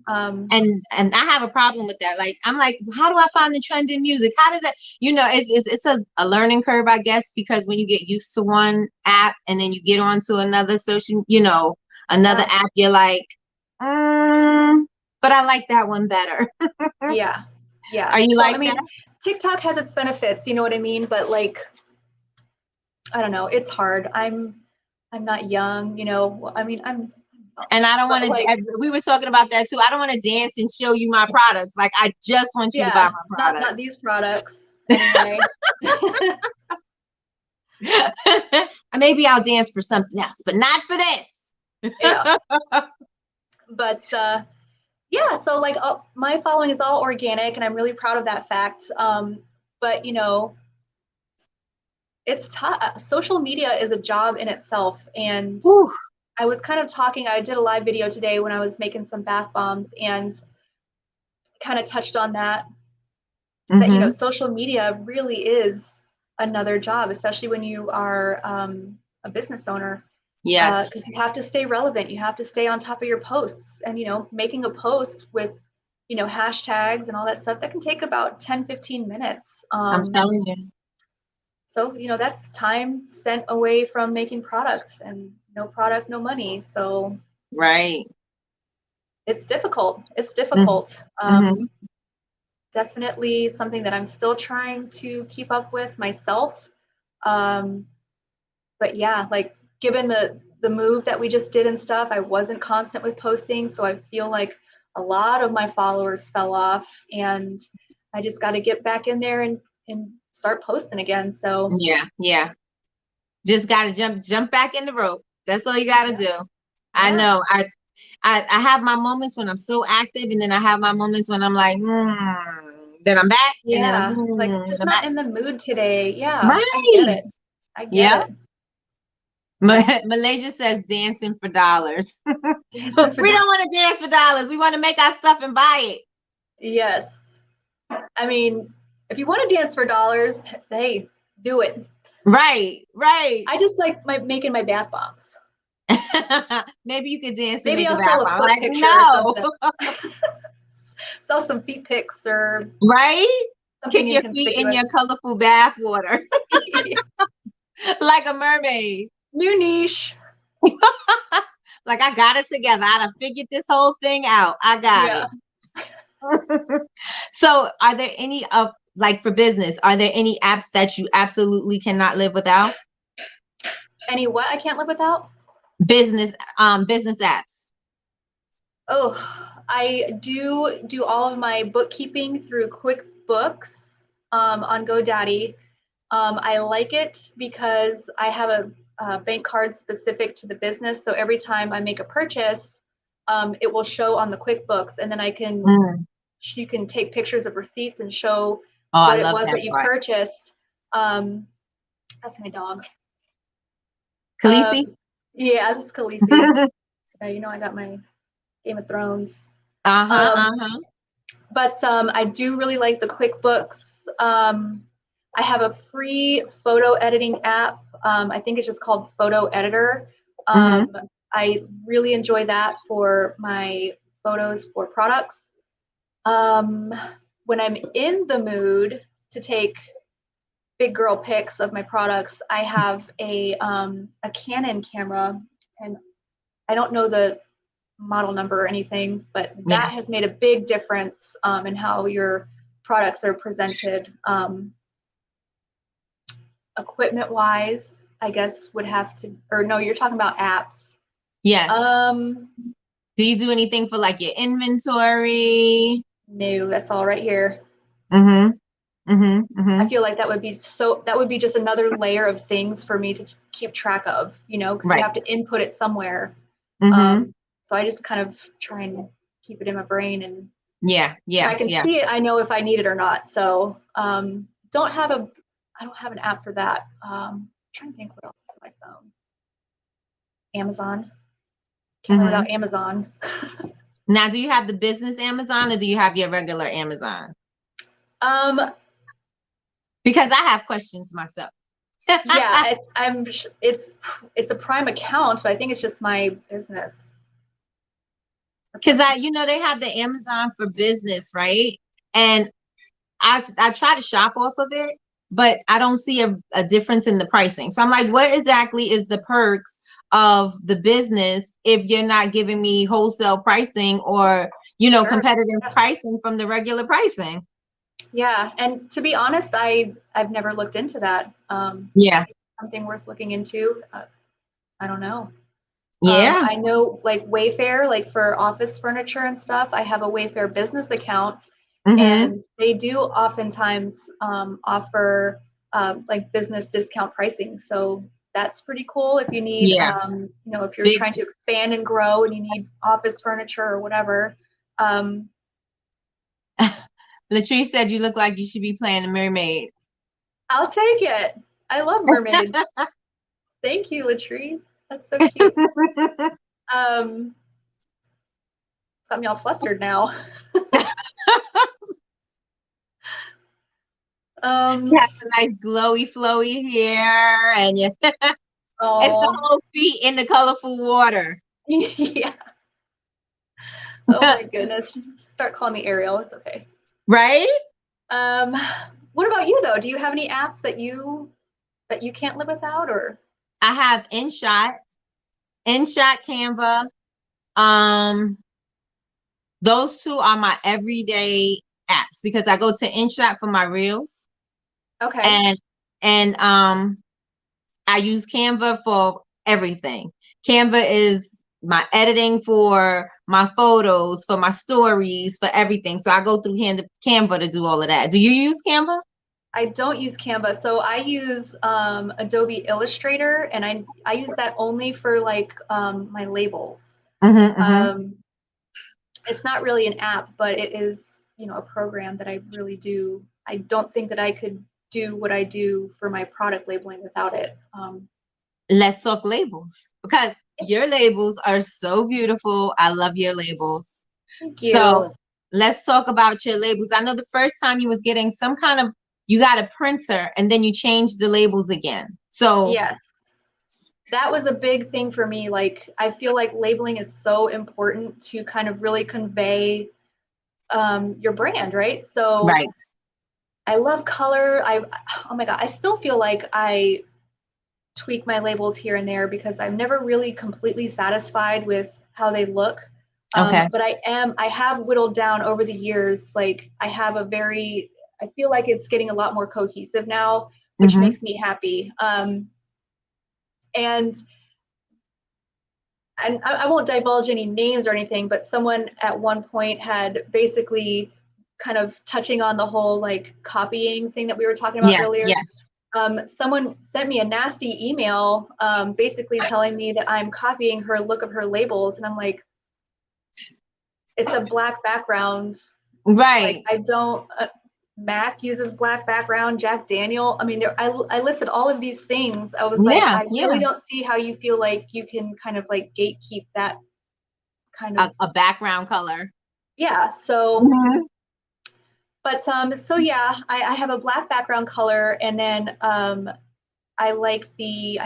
And I have a problem with that. Like, I'm like, how do I find the trend in music? How does that, it's a learning curve, I guess, because when you get used to one app and then you get onto another social, another Yeah, app, you're like, but I like that one better. yeah, yeah. Are you So I like that? mean, TikTok has its benefits, you know what I mean? But like, I don't know, it's hard. I'm not young, I mean, I'm, And I don't want but like, to, we were talking about that too. I don't want to dance and show you my products. Like, I just want you to buy yeah, my not product. these products anyway. Maybe I'll dance for something else, but not for this. Yeah. But yeah, so like my following is all organic, and I'm really proud of that fact. But you know, it's tough. Social media is a job in itself, and Whew. I was kind of talking. I did a live video today when I was making some bath bombs, and kind of touched on that. That you know, Mm-hmm. social media really is another job, especially when you are a business owner, Yes, because you have to stay relevant. You have to stay on top of your posts, and you know, making a post with hashtags and all that stuff that can take about 10-15 minutes. I'm telling you. So you know, that's time spent away from making products, and no product, no money. So Right. it's difficult. It's Mm-hmm. difficult. Mm-hmm. Definitely something that I'm still trying to keep up with myself. Um, but yeah, like given the move that we just did and stuff, I wasn't constant with posting, so I feel like a lot of my followers fell off, and I just got to get back in there and start posting again. So Yeah, yeah. Just gotta jump back in the rope. That's all you gotta yeah, do. I yeah, know. I have my moments when I'm so active, and then I have my moments when I'm like, then I'm back, and then yeah. Like then just I'm not back. in the mood today. Yeah, I get Right. it. I get Yeah. it. Yeah. Malaysia says dancing for dollars. We Dancing for don't want to dance for dollars. We want to make our stuff and buy it. yes. I mean, if you want to dance for dollars, hey, do it. Right, right. I just like making my bath bombs. Maybe you could dance and Maybe make a I'll bath sell a bomb. foot Like, picture or no. something. Sell some feet pics or Right? something Kick your feet in your inconspicuous. colorful bath water like a mermaid. New niche. Like, I got it together. I done figured this whole thing out. I got Yeah. it. So, are there any like for business, are there any apps that you absolutely cannot live without? Any what I can't live without? Business apps. Oh, I do all of my bookkeeping through QuickBooks on GoDaddy. I like it because I have a bank card specific to the business. So every time I make a purchase, it will show on the QuickBooks, and then Mm. you can take pictures of receipts and show Oh, I what it love was that that you part. purchased. Um, that's my dog. Khaleesi? Yeah, this is Khaleesi. You know, I got my Game of Thrones. Uh-huh, Um, uh-huh. but I do really like the QuickBooks. I have a free photo editing app. I think it's just called Photo Editor. Mm-hmm. I really enjoy that for my photos for products. Um, when I'm in the mood to take big girl pics of my products, I have a Canon camera, and I don't know the model number or anything, but Yeah. that has made a big difference in how your products are presented. Equipment wise, I guess would have to, or no, you're talking about apps. Yes. Um, Do you do anything for like your inventory? no, that's all right here. Mm-hmm. Mm-hmm. I Mm-hmm. feel like that would be just another layer of things for me to keep track of, you know, because you Right. have to input it somewhere. Mm-hmm. So I just kind of try and keep it in my brain, and Yeah, if I yeah, can yeah. see it, I know if I need it or not. So don't have a I don't have an app for that. I'm trying to think what else is on my phone. Amazon. Can't live Mm-hmm. without Amazon. Now, do you have the business Amazon or do you have your regular Amazon? um, Because I have questions myself. yeah, it's a Prime account, but I think it's just my business. Because they have the Amazon for business, right? And I try to shop off of it, but I don't see a difference in the pricing. So I'm like, what exactly is the perks of the business if you're not giving me wholesale pricing or, Sure. competitive Yeah. pricing from the regular pricing? Yeah, and to be honest, I've never looked into that. Yeah. Something worth looking into. I don't know. Yeah. I know like Wayfair, like for office furniture and stuff, I have a Wayfair business account, Mm-hmm. and they do oftentimes offer like business discount pricing. So that's pretty cool. If you need, Yeah. if you're Big trying to expand and grow and you need office furniture or whatever. Latrice said you look like you should be playing a mermaid. I'll take it. I love mermaids. Thank you, Latrice. That's so cute. It's got me all flustered now. You have a nice glowy, flowy hair, and you it's the whole feet in the colorful water. Yeah. Oh my goodness. Start calling me Ariel. It's okay. Right? What about you though? Do you have any apps that you can't live without, or? I have InShot, Canva. Those two are my everyday apps because I go to InShot for my reels. Okay. And I use Canva for everything. Canva is my editing for my photos, for my stories, for everything. So I go through Canva to do all of that. Do you use Canva? I don't use Canva. So I use Adobe Illustrator, and I use that only for like my labels. It's not really an app, but it is, a program that I really do. I don't think that I could do what I do for my product labeling without it. Let's talk labels because your labels are so beautiful. I love your labels. Thank you. So let's talk about your labels. I know the first time you was getting you got a printer and then you changed the labels again. So yes, that was a big thing for me. Like, I feel like labeling is so important to kind of really convey your brand, right? So right. I love color. Oh my God, I still feel like I tweak my labels here and there because I'm never really completely satisfied with how they look. Okay. But I have whittled down over the years. Like, I feel like it's getting a lot more cohesive now, which makes me happy. And I won't divulge any names or anything, but someone at one point had basically kind of touching on the whole like copying thing that we were talking about earlier. Yes. Someone sent me a nasty email, basically telling me that I'm copying her look of her labels, and I'm like, it's a black background. Right. Like, I don't. Mac uses black background. Jack Daniel. I mean, I listed all of these things. I was like, I really don't see how you feel like you can kind of like gatekeep that kind of a background color. Yeah. So. But so yeah, I have a black background color, and then I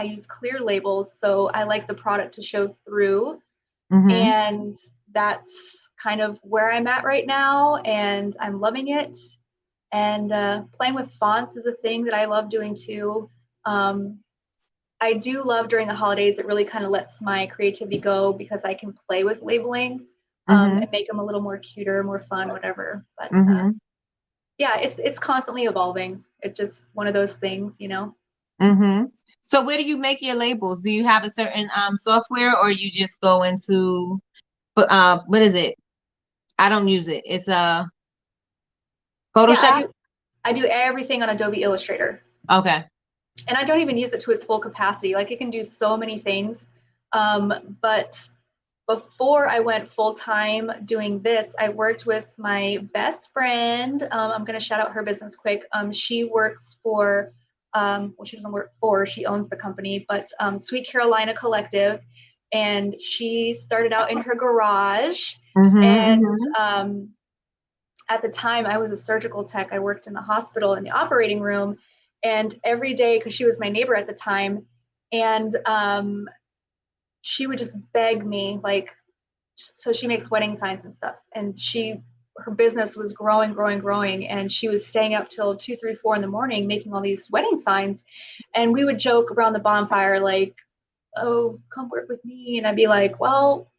use clear labels, so I like the product to show through. And that's kind of where I'm at right now, and I'm loving it. And playing with fonts is a thing that I love doing too. I do love during the holidays, it really kind of lets my creativity go because I can play with labeling and make them a little more cuter, more fun, whatever. But yeah, it's constantly evolving. It's just one of those things, So where do you make your labels? Do you have a certain software, or you just go into what is it? I don't use it. It's Photoshop. Yeah, I do everything on Adobe Illustrator. Okay. And I don't even use it to its full capacity. Like, it can do so many things. But before I went full time doing this, I worked with my best friend. I'm going to shout out her business quick. She works for, she doesn't work for, she owns the company, but Sweet Carolina Collective. And she started out in her garage. And at the time, I was a surgical tech. I worked in the hospital in the operating room. And every day, because she was my neighbor at the time, and she would just beg me, like, so she makes wedding signs and stuff, and her business was growing, and she was staying up till 2, 3, 4 in the morning making all these wedding signs. And we would joke around the bonfire like, oh, come work with me. And I'd be like, well,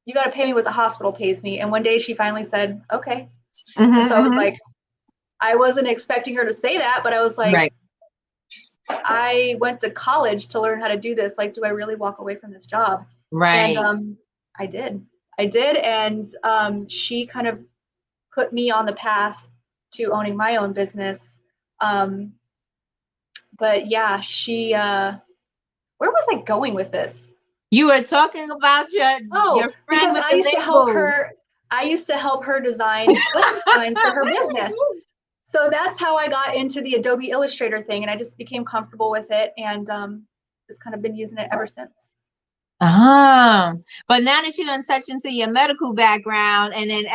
you got to pay me what the hospital pays me. And one day she finally said, okay. And so I was like, I wasn't expecting her to say that, but I was like, right. I went to college to learn how to do this. Like, do I really walk away from this job? Right. And I did. And she kind of put me on the path to owning my own business. But yeah, what where was I going with this? You were talking about your friend because with the labels. I used to help her design wedding signs for her business. So that's how I got into the Adobe Illustrator thing, and I just became comfortable with it, and just kind of been using it ever since. But now that you done touched into your medical background and then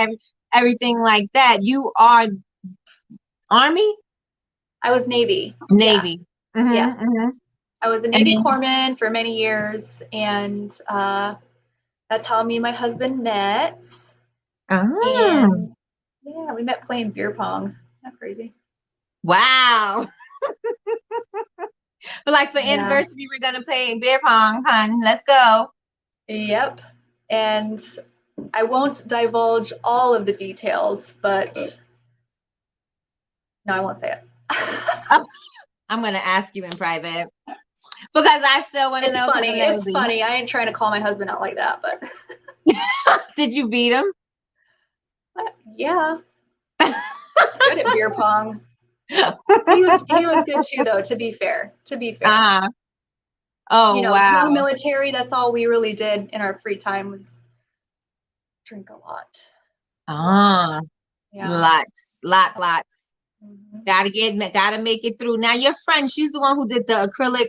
everything like that, you are Army? I was Navy. Navy. Yeah. Mm-hmm, Yeah. mm-hmm. I was a Navy corpsman for many years, and that's how me and my husband met. And yeah, we met playing beer pong. Isn't that crazy? Wow. But like for Yeah. anniversary, we're gonna play beer pong, hun. Let's go. Yep. And I won't divulge all of the details, but no, I won't say it. I'm gonna ask you in private because I still want to know. It's funny. I ain't trying to call my husband out like that, but did you beat him? Yeah. Good at beer pong. He was good too, though. To be fair. Oh, you know, wow. young military. That's all we really did in our free time was drink a lot. Yeah. Lots. Mm-hmm. Gotta make it through. Now your friend, she's the one who did the acrylic.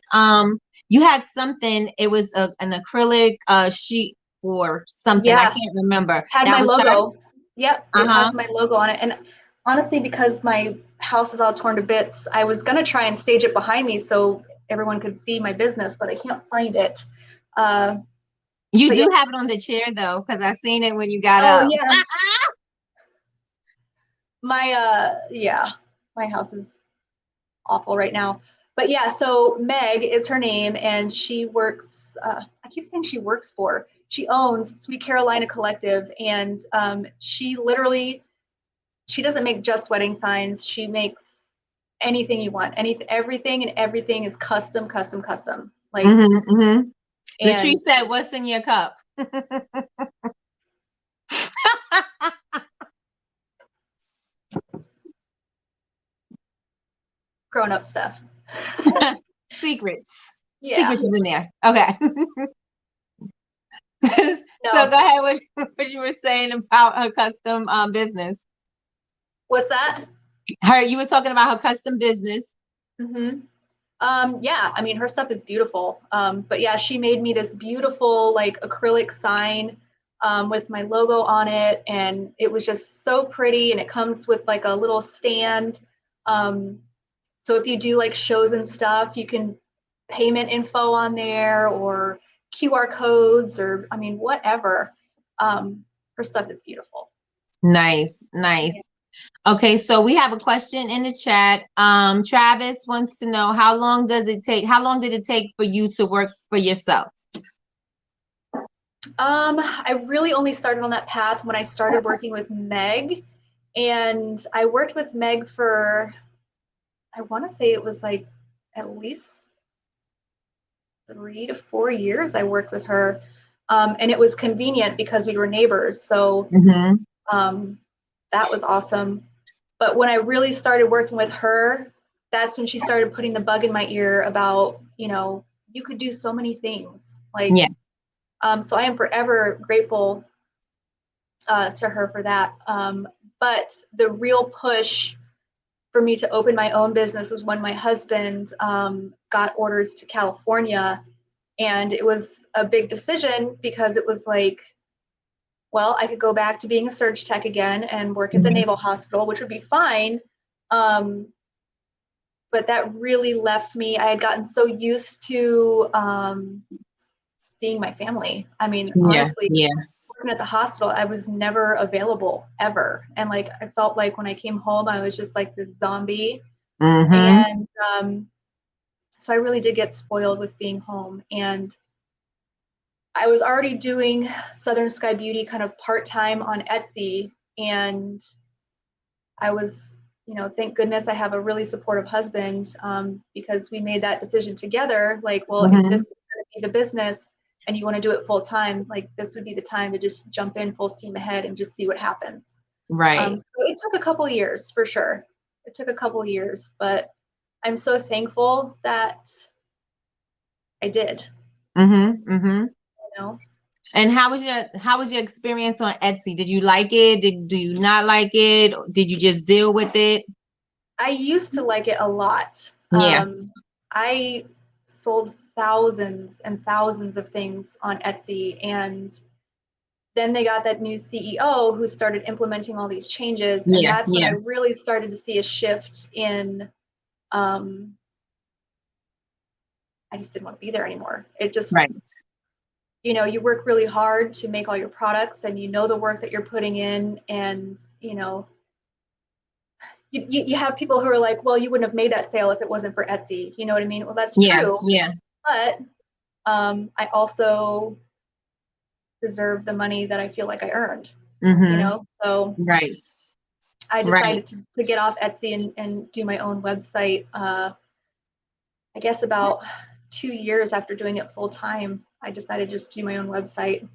You had something. It was an acrylic sheet for something. I can't remember. Had my logo. Yep, it has my logo on it. And honestly, because my house is all torn to bits, I was gonna try and stage it behind me so everyone could see my business, but I can't find it. You do have it on the chair though, because I seen it when you got up. Oh yeah. My house is awful right now. But yeah, so Meg is her name, and she works, I keep saying she owns Sweet Carolina Collective, and she doesn't make just wedding signs. She makes anything you want, everything, and everything is custom. Like, the tree said, "What's in your cup?" Grown-up stuff. Secrets. Yeah. Secrets is in there. Okay. No. So go ahead. What you were saying about her custom business? What's that? You were talking about her custom business. Mm-hmm. Yeah, I mean, her stuff is beautiful. But yeah, she made me this beautiful like acrylic sign with my logo on it, and it was just so pretty. And it comes with like a little stand. So if you do like shows and stuff, you can payment info on there or QR codes or I mean whatever. Her stuff is beautiful. Nice. Yeah. Okay, so we have a question in the chat. Travis wants to know how long did it take for you to work for yourself? I really only started on that path when I started working with Meg, and I worked with Meg for, I want to say it was like at least 3 to 4 years I worked with her. And it was convenient because we were neighbors. So that was awesome. But when I really started working with her, that's when she started putting the bug in my ear about, you could do so many things. Like, yeah. So I am forever grateful to her for that. But the real push for me to open my own business was when my husband got orders to California. And it was a big decision because it was like, well, I could go back to being a surge tech again and work at the Naval Hospital, which would be fine. But that really left me, I had gotten so used to seeing my family. I mean, honestly, working at the hospital, I was never available ever. And like, I felt like when I came home, I was just like this zombie. And so I really did get spoiled with being home. And I was already doing Southern Skye Beauty kind of part-time on Etsy. And I was, thank goodness I have a really supportive husband because we made that decision together. Like, well, if this is going to be the business and you want to do it full time, like this would be the time to just jump in full steam ahead and just see what happens. Right. So it took a couple of years for sure. It took a couple of years, but I'm so thankful that I did, Mm-hmm. Mm-hmm. you know. And how was your experience on Etsy? Did you like it? Do you not like it? Did you just deal with it? I used to like it a lot. Yeah. I sold thousands and thousands of things on Etsy, and then they got that new CEO who started implementing all these changes, and Yeah. that's when I Yeah. really started to see a shift in. Um, I just didn't want to be there anymore. It just, Right. you work really hard to make all your products, and you know the work that you're putting in, and you have people who are like, well, you wouldn't have made that sale if it wasn't for Etsy. You know what I mean? Well, that's Yeah. true, Yeah. but I also deserve the money that I feel like I earned. Mm-hmm. So Right. I Right. decided to get off Etsy and do my own website. I guess about 2 years after doing it full time, I decided to just do my own website.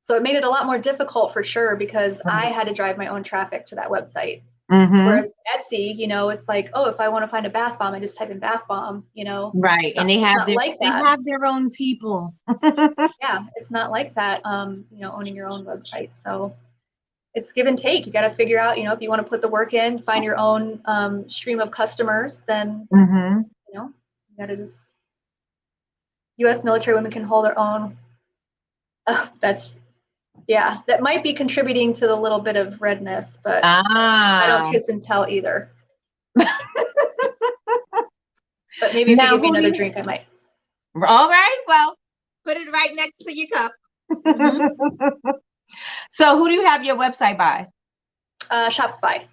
So it made it a lot more difficult for sure because I had to drive my own traffic to that website. Mm-hmm. Whereas Etsy, it's like, oh, if I want to find a bath bomb, I just type in bath bomb. Right. And they It's have not like that. their own people. Yeah, it's not like that. Owning your own website. So it's give and take. You got to figure out, if you want to put the work in, find your own stream of customers, then Mm-hmm. you got to just. U.S. military women can hold their own. That's that might be contributing to the little bit of redness, but I don't Ah. kiss and tell either. But maybe if you Now give me who do another you drink, I might. all right, well, put it right next to your cup. Mm-hmm. So who do you have your website by? Shopify.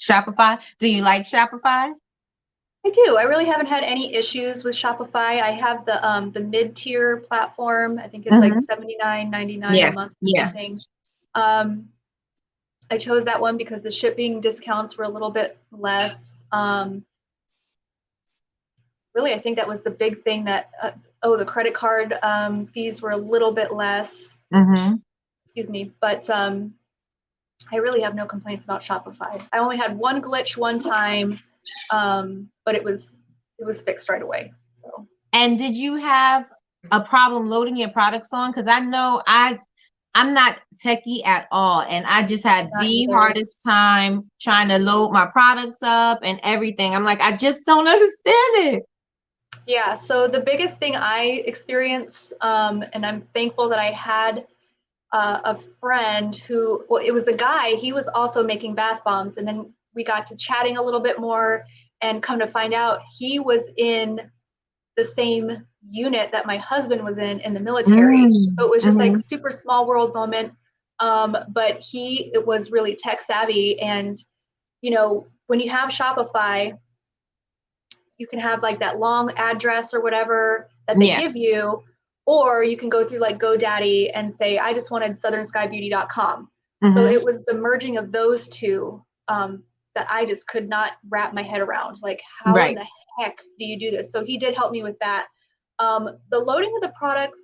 Shopify? Do you like Shopify? I do. I really haven't had any issues with Shopify. I have the mid-tier platform. I think it's like Mm-hmm. $79.99 a Yeah. month or Yeah. something. Um, I chose that one because the shipping discounts were a little bit less. Really, I think that was the big thing that, the credit card fees were a little bit less. Mm-hmm. Excuse me. But I really have no complaints about Shopify. I only had one glitch one time, but it was fixed right away. So. And did you have a problem loading your products on? Because I know I'm not techie at all, and I just had Not the either. hardest time trying to load my products up and everything. I'm like, I just don't understand it. Yeah, so the biggest thing I experienced, and I'm thankful that I had a friend who, well, it was a guy, he was also making bath bombs. And then we got to chatting a little bit more, and come to find out he was in the same unit that my husband was in the military. So it was just like Mm-hmm. super small world moment. But it was really tech savvy. And, when you have Shopify, you can have like that long address or whatever that they Yeah. give you, or you can go through like GoDaddy and say, I just wanted southernskyebeauty.com. So Mm-hmm. it was the merging of those two that I just could not wrap my head around. Like, how in Right. the heck do you do this? So he did help me with that. The loading of the products,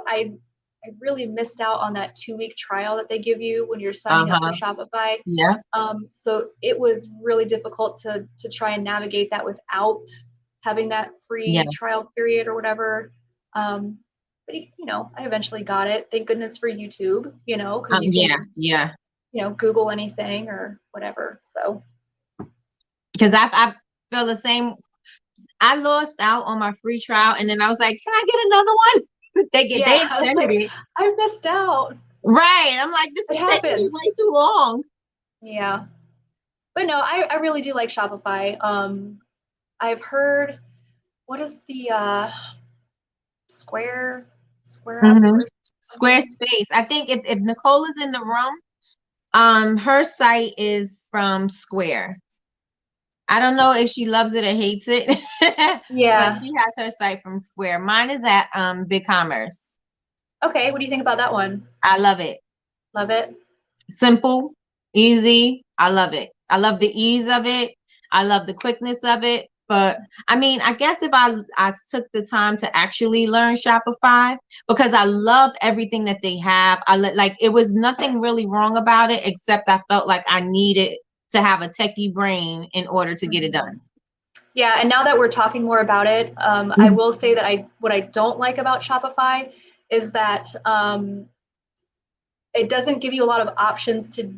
I really missed out on that 2-week trial that they give you when you're signing up for Uh-huh. Shopify. Yeah. So it was really difficult to try and navigate that without having that Yeah. free trial period or whatever. But I eventually got it. Thank goodness for YouTube, because you Yeah. can, Yeah. Google anything or whatever. So Because I feel the same. I lost out on my free trial, and then I was like, "Can I get another one?" They yeah, I was extended like, it. I missed out. Right. I'm like, this It is taking me happens. way too long. Yeah. But no, I really do like Shopify. I've heard, what is the Square Square Ups Mm-hmm. or something? Squarespace. I think if Nicole is in the room, her site is from Square. I don't know if she loves it or hates it, but Yeah. she has her site from Square. Mine is at BigCommerce. Okay. What do you think about that one? I love it. Love it. Simple, easy. I love it. I love the ease of it. I love the quickness of it. But I mean, I guess if I took the time to actually learn Shopify, because I love everything that they have. Like it was nothing really wrong about it, except I felt like I needed to have a techie brain in order to get it Mhm. done. Yeah, and now that we're talking more about it, I will say that what I don't like about Shopify is that it doesn't give you a lot of options to,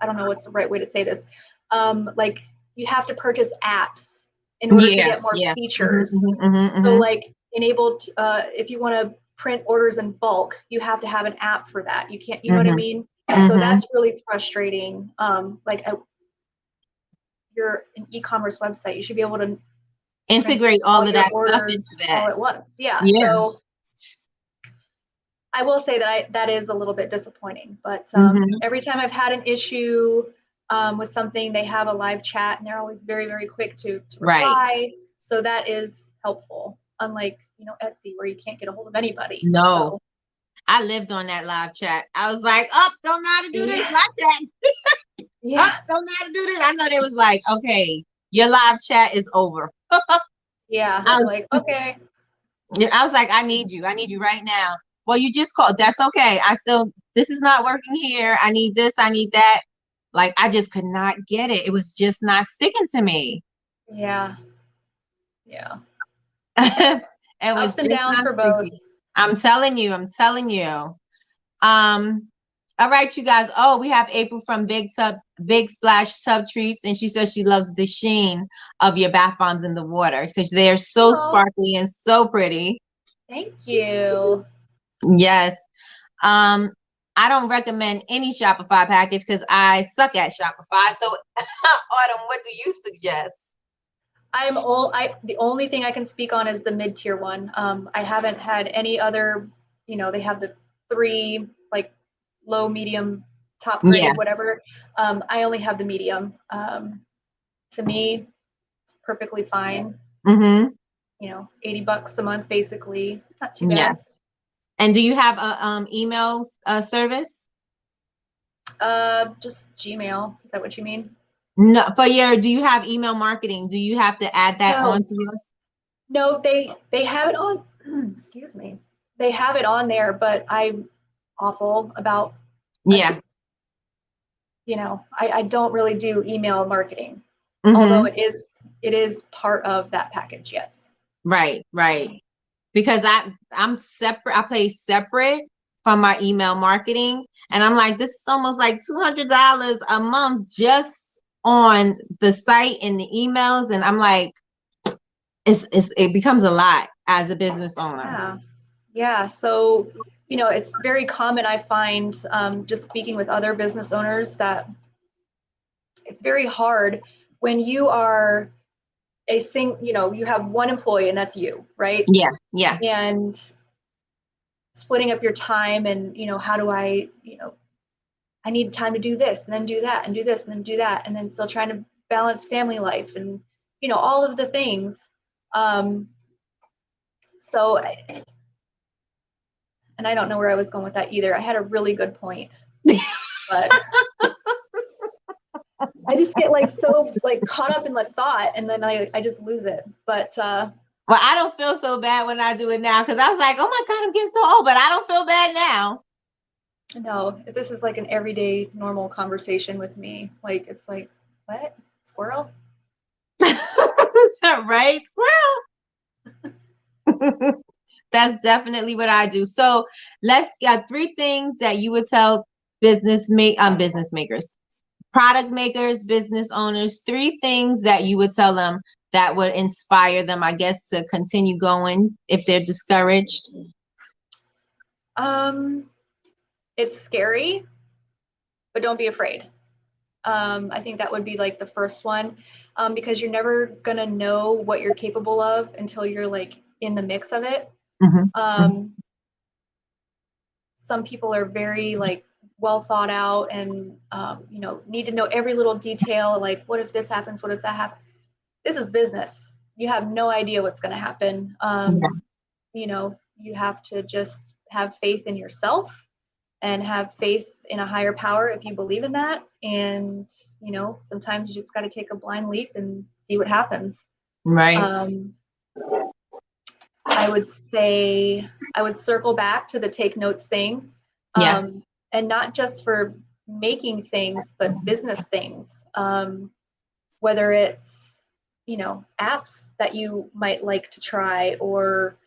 I don't know what's the right way to say this. Like you have to purchase apps in order to Yeah, get more yeah. features. So like enabled, if you want to print orders in bulk, you have to have an app for that. You can't, you know what I mean? So that's really frustrating. You're an e-commerce website. You should be able to print Integrate all all of your that stuff into orders all that. at once. Yeah. Yeah. So I will say that that is a little bit disappointing, but every time I've had an issue with something, they have a live chat and they're always very, very quick to reply. Right. So that is helpful. Unlike, Etsy where you can't get a hold of anybody. No. So. I lived on that live chat. I was like, don't know how to do this live chat. Don't know how to do this. I know they was like, okay, your live chat is over. Yeah. I'm like, okay. I was like, I need you right now. Well, you just called. That's okay. This is not working here. I need this. I need that. Like, I just could not get it. It was just not sticking to me. Yeah. Yeah. It was Ups and just downs not for both. sticking. I'm telling you. All right, you guys. Oh, we have April from Big Splash Tub Treats, and she says she loves the sheen of your bath bombs in the water because they are so sparkly and so pretty. Thank you. Yes. I don't recommend any Shopify package because I suck at Shopify. So, Autumn, what do you suggest? The only thing I can speak on is the mid-tier one. I haven't had any other, they have the 3 like low, medium, top grade, whatever. I only have the medium. To me, it's perfectly fine. $80 a month, basically. Not too bad. Yes. And do you have a email service? Just Gmail. Is that what you mean? No, do you have email marketing? Do you have to add that onto yours? No, they have it on, excuse me. They have it on there, but I'm awful about, I don't really do email marketing. Although it is part of that package, yes. Right. Because I'm separate. I play separate from my email marketing, and I'm like, this is almost like $200 a month just on the site and the emails, and I'm like, it becomes a lot as a business owner. Yeah. So it's very common. I find just speaking with other business owners that it's very hard when you are you have one employee and that's you, right? Yeah. And splitting up your time and, how do I need time to do this and then do that and do this and then do that. And then still trying to balance family life and, all of the things. So, and I don't know where I was going with that either. I had a really good point, but I just get so caught up in the thought and then I just lose it. But, well, I don't feel so bad when I do it now because I was like, oh my God, I'm getting so old, but I don't feel bad now. No, this is like an everyday normal conversation with me. It's like, what? Squirrel? Right? Squirrel. That's definitely what I do. So let's get 3 things that you would tell business makers, product makers, business owners, 3 things that you would tell them that would inspire them, I guess, to continue going if they're discouraged. It's scary, but don't be afraid. I think that would be the first one, because you're never gonna know what you're capable of until you're in the mix of it. Some people are very well thought out and need to know every little detail. What if this happens? What if that happens? This is business. You have no idea what's going to happen. You have to just have faith in yourself and have faith in a higher power if you believe in that. And, sometimes you just got to take a blind leap and see what happens. Right. I would say I would circle back to the take notes thing. Yes. And not just for making things, but business things. Whether it's apps that you might like to try, or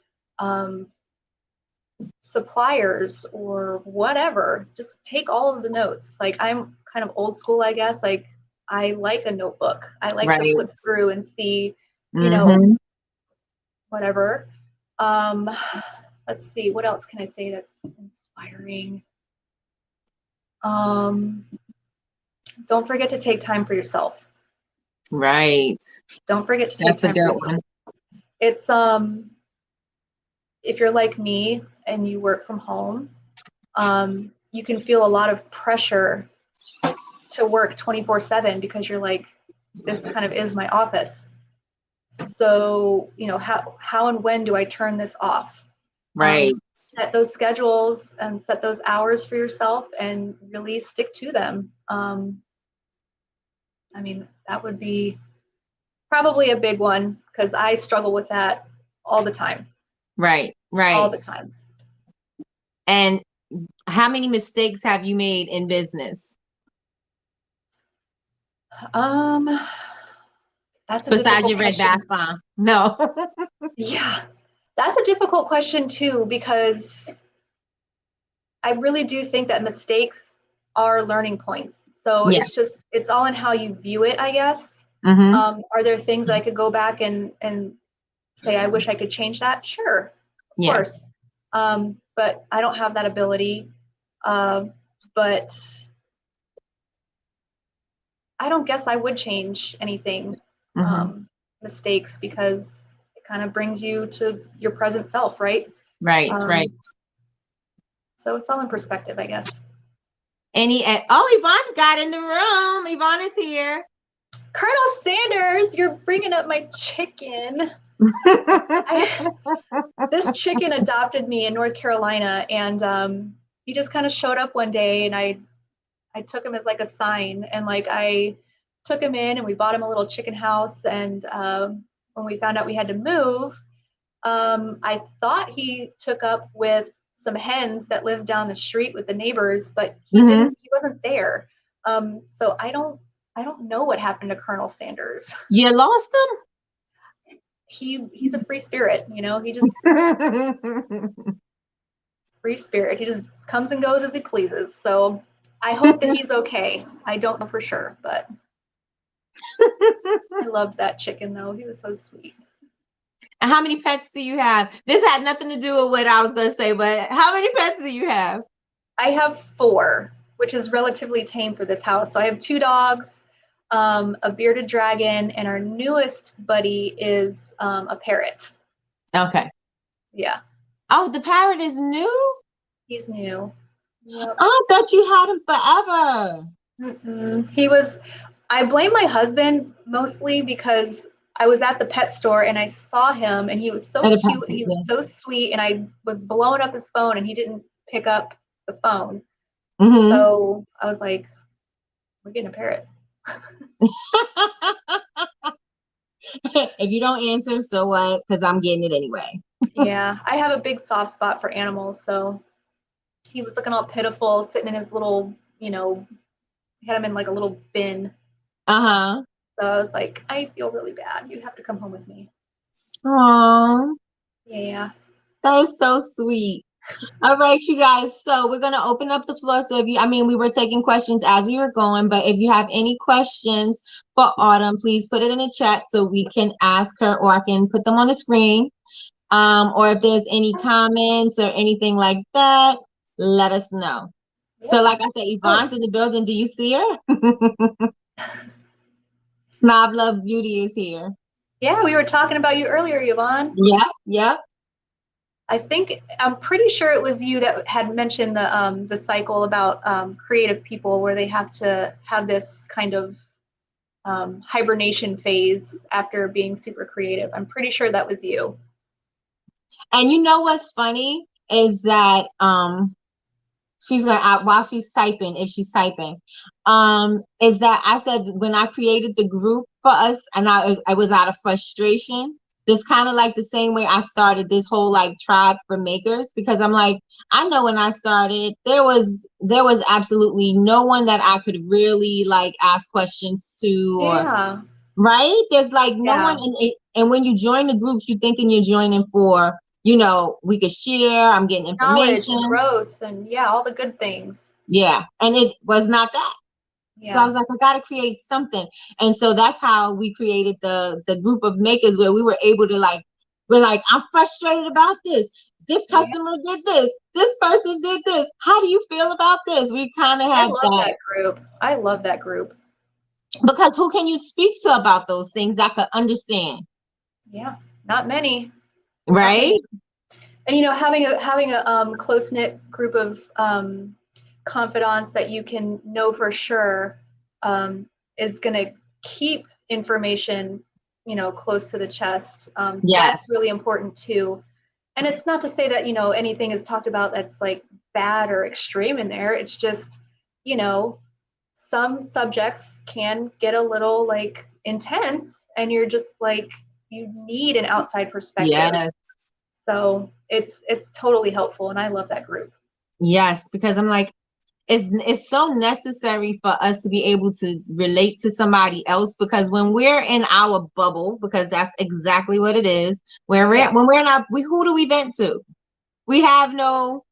suppliers or whatever. Just take all of the notes. Like, I'm kind of old school, I guess. Like, I like a notebook. I like to flip through and see, whatever. Let's see, what else can I say that's inspiring? Don't forget to take time for yourself. Right. Don't forget to take time for yourself. It's if you're like me and you work from home, you can feel a lot of pressure to work 24/7 because you're like, this kind of is my office. So, how and when do I turn this off? Right. Set those schedules and set those hours for yourself and really stick to them. I mean, that would be probably a big one, because I struggle with that all the time. Right. All the time. And how many mistakes have you made in business? That's a besides difficult your red question. bath bomb. No. Yeah, that's a difficult question too, because I really do think that mistakes are learning points. So it's all in how you view it, I guess. Are there things that I could go back and say, I wish I could change that? Sure, of course. But I don't have that ability. But I don't guess I would change anything, mistakes, because it kind of brings you to your present self, right? Right. So it's all in perspective, I guess. Yvonne got in the room. Yvonne is here. Colonel Sanders, you're bringing up my chicken. This chicken adopted me in North Carolina, and he just kind of showed up one day, and I took him as like a sign, and like I took him in, and we bought him a little chicken house. And when we found out we had to move, I thought he took up with some hens that lived down the street with the neighbors, but he didn't. He wasn't there. So I don't know what happened to Colonel Sanders. You lost him? He's a free spirit, he just free spirit. He just comes and goes as he pleases. So I hope that he's okay. I don't know for sure, but I loved that chicken though. He was so sweet. And how many pets do you have? This had nothing to do with what I was going to say, but how many pets do you have? I have 4, which is relatively tame for this house. So I have 2 dogs, a bearded dragon, and our newest buddy is a parrot. Okay. Yeah. Oh, the parrot is new? He's new. Yep. Oh, I thought you had him forever. I blame my husband mostly, because I was at the pet store and I saw him, and he was so cute and he was so sweet, and I was blowing up his phone and he didn't pick up the phone. So I was like, we're getting a parrot. If you don't answer, so what? Because I'm getting it anyway. Yeah, I have a big soft spot for animals. So he was looking all pitiful, sitting in his little, had him in like a little bin. So I was like, I feel really bad. You have to come home with me. Aww. Yeah. That is so sweet. All right, you guys. So we're going to open up the floor. So we were taking questions as we were going, but if you have any questions for Autumn, please put it in the chat so we can ask her, or I can put them on the screen. Or if there's any comments or anything like that, let us know. Yeah. So like I said, Yvonne's in the building. Do you see her? Snob Love Beauty is here. Yeah, we were talking about you earlier, Yvonne. Yeah. I'm pretty sure it was you that had mentioned the cycle about creative people, where they have to have this kind of hibernation phase after being super creative. I'm pretty sure that was you. And you know what's funny is that she's gonna while she's typing, if she's typing, is that I said when I created the group for us, and I was out of frustration. This kind of like the same way I started this whole like tribe for makers, because I'm like, I know when I started, there was absolutely no one that I could really like ask questions to, or right? There's like no one Yeah. in it. And when you join the groups, you thinking you're joining for, you know, we could share, I'm getting Knowledge information. and growth and yeah, all the good things. Yeah. And it was not that. So I Yeah. was like, I gotta create something. And so that's how we created the group of makers where we were able to like, we're like, I'm frustrated about this. This Yeah. customer did this. This person did this. How do you feel about this? We kind of I had love that that group. I love that group. because who can you speak to about those things that could understand? Yeah. Not many. Not Right? many. And you know, having a close knit group of confidants that you can know for sure is going to keep information, you know, close to the chest. That's Yes. really important too. And it's not to say that, you know, anything is talked about that's like bad or extreme in there. It's just, you know, some subjects can get a little like intense and you're just like, you need an outside perspective. Yes. So it's totally helpful and I love that group. Yes. Because I'm like, it's so necessary for us to be able to relate to somebody else because when we're in our bubble, because that's exactly what it is, Yeah. when we're not, we who do we vent to? We have no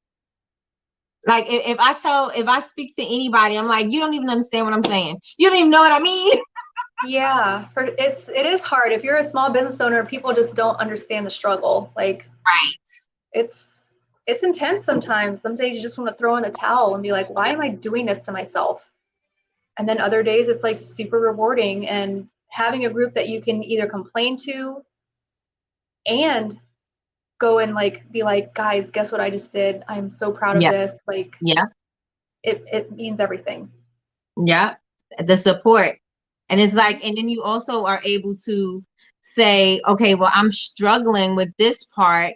like if I speak to anybody, I'm like, you don't even understand what I'm saying. You don't even know what I mean. Yeah, for it is hard. If you're a small business owner, people just don't understand the struggle. Like Right. it's it's intense sometimes. Some days you just want to throw in the towel and be like, why am I doing this to myself? And then other days it's like super rewarding and having a group that you can either complain to and go and like be like, guys, guess what I just did? I'm so proud of Yeah. this. Like Yeah. it means everything. Yeah. The support. And it's Mhm. like, and then you also are able to say, okay, well, I'm struggling with this part.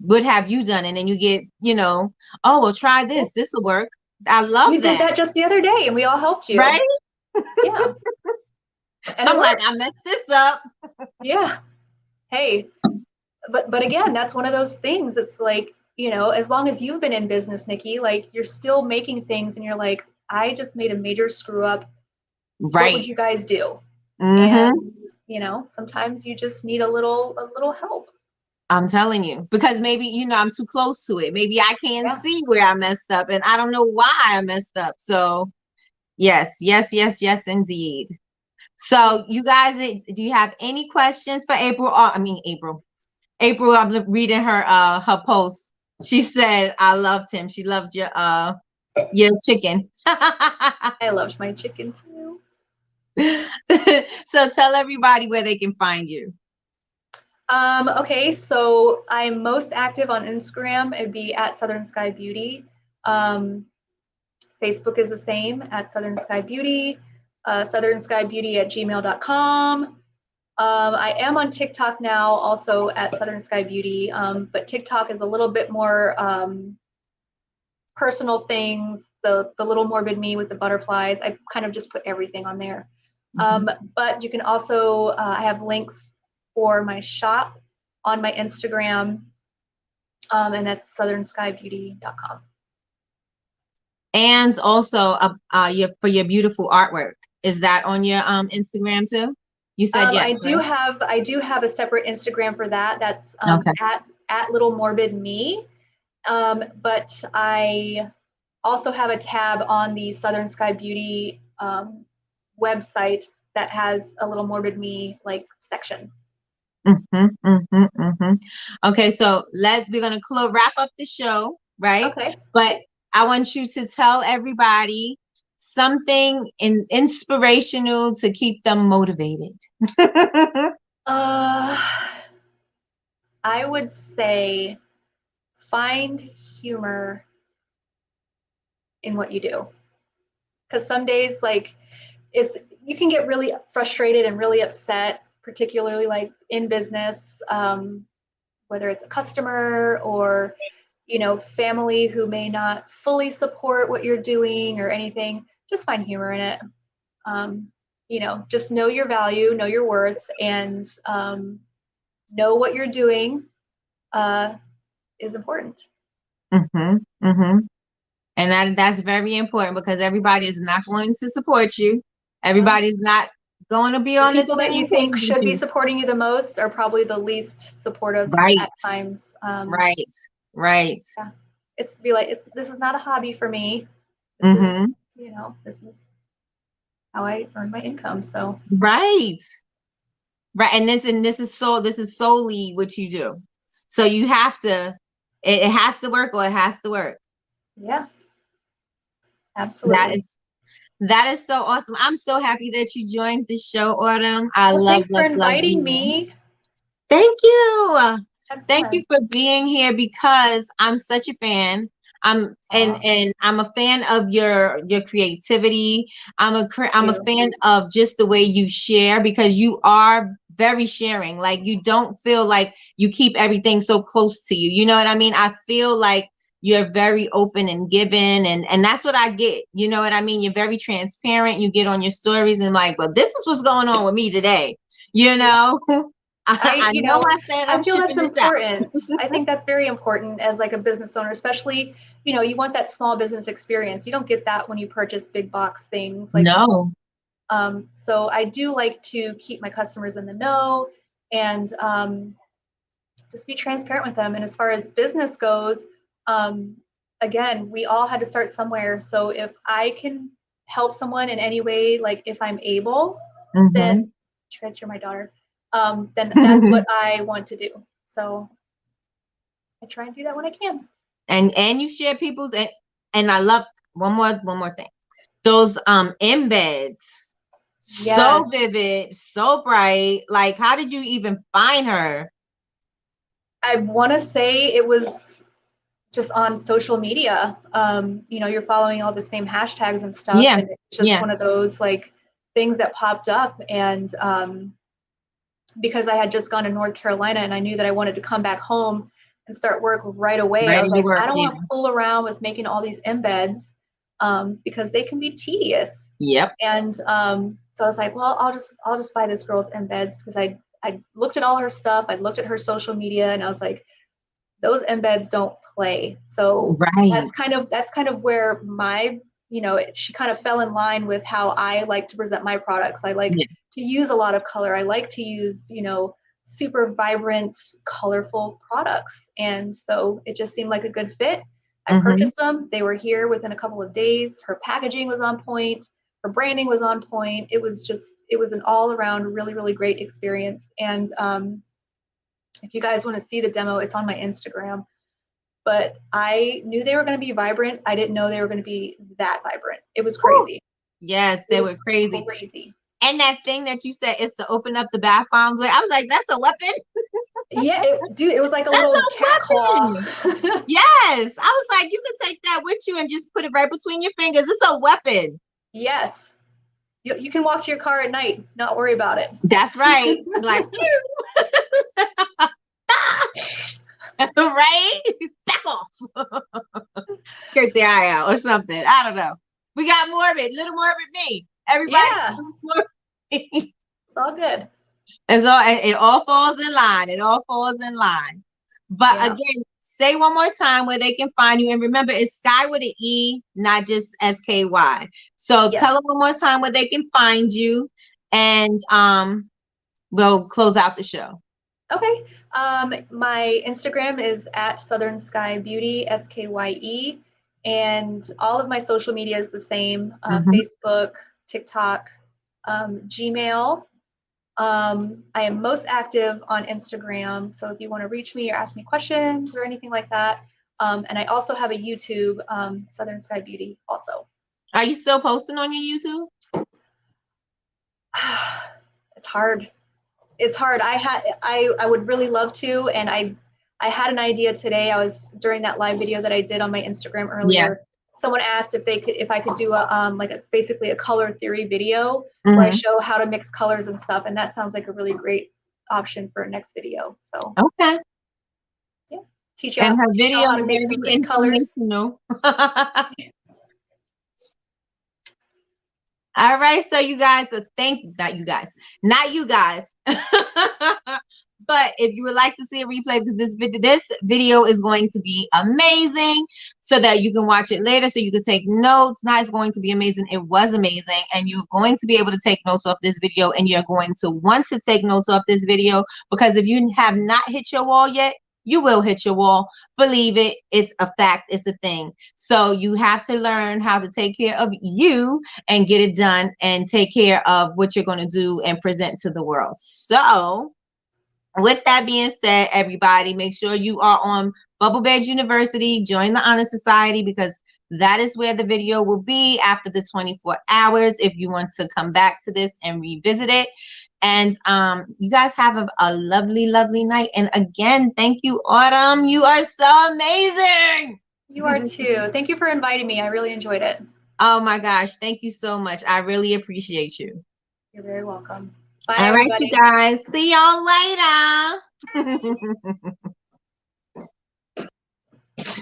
What have you done? And then you get, you know, oh, well, try Yeah. this. This will work. I You love did that. that just the other day and we all helped Right? you. Yeah. And it I'm like, I worked. messed this up. Yeah. Hey, but again, that's one of those things. It's like, you know, as long as you've been in business, Nikki, like you're still making things and you're like, I just made a major screw up. What would Right. you guys do? Mm-hmm. And, you know, sometimes you just need a little help. I'm telling you, because maybe, you know, I'm too close to it. Maybe I can't Yeah. see where I messed up and I don't know why I messed up. So, yes, yes, yes, yes, indeed. So, you guys, do you have any questions for April? I mean, April. April, I'm reading her post. She said, I loved him. She loved your chicken. I loved my chicken too. So tell everybody where they can find you. Okay, so I'm most active on Instagram. It'd be at Southern Skye Beauty. Um, Facebook is the same at Southern Skye Beauty. Southern Skye Beauty at gmail.com. I am on TikTok now, also at Southern Skye Beauty, but TikTok is a little bit more personal things, the little morbid me with the butterflies. I kind of just put everything on there. Mhm. But you can also, I have links for my shop on my Instagram, and that's southernskyebeauty.com. And also your for your beautiful artwork. Is that on your Instagram too? You said yes, right? I do have a separate Instagram for that. That's Okay. at little morbid me. But I also have a tab on the Southern Skye Beauty website that has a little morbid me like section. Okay, so we're gonna wrap up the show, right? Okay. But I want you to tell everybody something inspirational to keep them motivated. Uh, I would say find humor in what you do. Because some days, like, it's you can get really frustrated and really upset, particularly like in business, whether it's a customer or you know family who may not fully support what you're doing or anything. Just find humor in it. Um, you know, just know your value, know your worth, and know what you're doing uh, is important. Mm-hmm, mm-hmm. And that's very important because everybody is not going to support you. No. Everybody's not going to be The on the people that you same think page with should be you. supporting you the most are probably the least supportive Right, at times. right, right. Yeah, it's to be like, this is not a hobby for me. This is, Mm-hmm. this is how I earn my income. So Right, right. This is solely what you do. So you have to, it has to work or it has to work. yeah, That absolutely. is That is so awesome. I'm so happy that you joined the show, Autumn. I Well, love, thanks for love, love inviting you. me. Thank you. Had Thank you fun. for being here because I'm such a fan. Aw, And I'm a fan of your creativity. thank I'm a you. fan of just the way you share because you are very sharing. Like you don't feel like you keep everything so close to you. You know what I mean? I feel like you're very open and giving and that's what I get. You know what I mean? You're very transparent. You get on your stories and like, well, this is what's going on with me today. You Yeah. know? I know I said I I'm feel that's shipping this out. important. I think that's very important as like a business owner, especially, you want that small business experience. You don't get that when you purchase big box things. Like, No. so I do like to keep my customers in the know and just be transparent with them. And as far as business goes, um, again, we all had to start somewhere. So if I can help someone in any way, like if I'm able, then Mm-hmm. you guys hear my daughter, then that's what I want to do. So I try and do that when I can. And you share people's and I love one more thing. Those embeds. So Yes. vivid, so bright. Like, how did you even find her? I want to say it was just on social media. You're following all the same hashtags and stuff, Yeah, and it's just yeah. one of those like things that popped up. And because I had just gone to North Carolina and I knew that I wanted to come back home and start work right away, I was Ready to like, work. I don't Yeah. want to fool around with making all these embeds because they can be tedious. Yep. And so I was like, well, I'll just buy this girl's embeds because I looked at all her stuff, I looked at her social media, and I was like, those embeds don't play. So Right. that's kind of where she kind of fell in line with how I like to present my products. I like Yeah. to use a lot of color. I like to use, super vibrant, colorful products. And so it just seemed like a good fit. I Mm-hmm. purchased them. They were here within a couple of days. Her packaging was on point. Her branding was on point. It was an all around really, really great experience. And if you guys want to see the demo, it's on my Instagram. But I knew they were going to be vibrant. I didn't know they were going to be that vibrant. It was Whew. crazy. Yes, It they were was crazy. crazy. And that thing that you said is to open up the bath bombs with. I was like, that's a weapon. Yeah, dude, it was like a That's little a cat claw. weapon. Yes. I was like, you can take that with you and just put it right between your fingers. It's a weapon. Yes. You can walk to your car at night, not worry about it. That's right. Like, right? Back off. Scrape the eye out or something. I don't know. We got morbid, little morbid me. Everybody, Yeah, morbid. it's all good. And so it all falls in line. It all falls in line. But Yeah. again, say one more time where they can find you. And remember, it's Skye with an E, not just SKY. So Yes. tell them one more time where they can find you. And we'll close out the show. Okay. My Instagram is at Southern Skye Beauty, SKYE, and all of my social media is the same: Mhm. Facebook, TikTok, Gmail. I am most active on Instagram, so if you want to reach me or ask me questions or anything like that. And I also have a YouTube, Southern Skye Beauty, also. Are you still posting on your YouTube? It's hard. It's hard. I would really love to, and I had an idea today. I was during that live video that I did on my Instagram Yeah. earlier. Someone asked if I could do basically a color theory video where I Mhm. show how to mix colors and stuff, and that sounds like a really great option for a next video. So Okay. yeah, teach And y'all her teach y'all video how to is make some very pretty colors. informational. All right, so you guys, not you guys, But if you would like to see a replay, because this video is going to be amazing, so that you can watch it later, so you can take notes. Not it's going to be amazing. It was amazing, and you're going to be able to take notes off this video, and you're going to want to take notes off this video, because if you have not hit your wall yet, you will hit your wall. Believe it. It's a fact. It's a thing. So you have to learn how to take care of you and get it done, and take care of what you're going to do and present to the world. So with that being said, everybody, make sure you are on Bubble Bed University. Join the Honor Society, because that is where the video will be after the 24 hours if you want to come back to this and revisit it. And you guys have a lovely, lovely night. And again, thank you, Autumn. You are so amazing. You are too. Thank you for inviting me. I really enjoyed it. Oh my gosh. Thank you so much. I really appreciate you. You're very welcome. Bye, All right, you everybody. guys. See y'all later.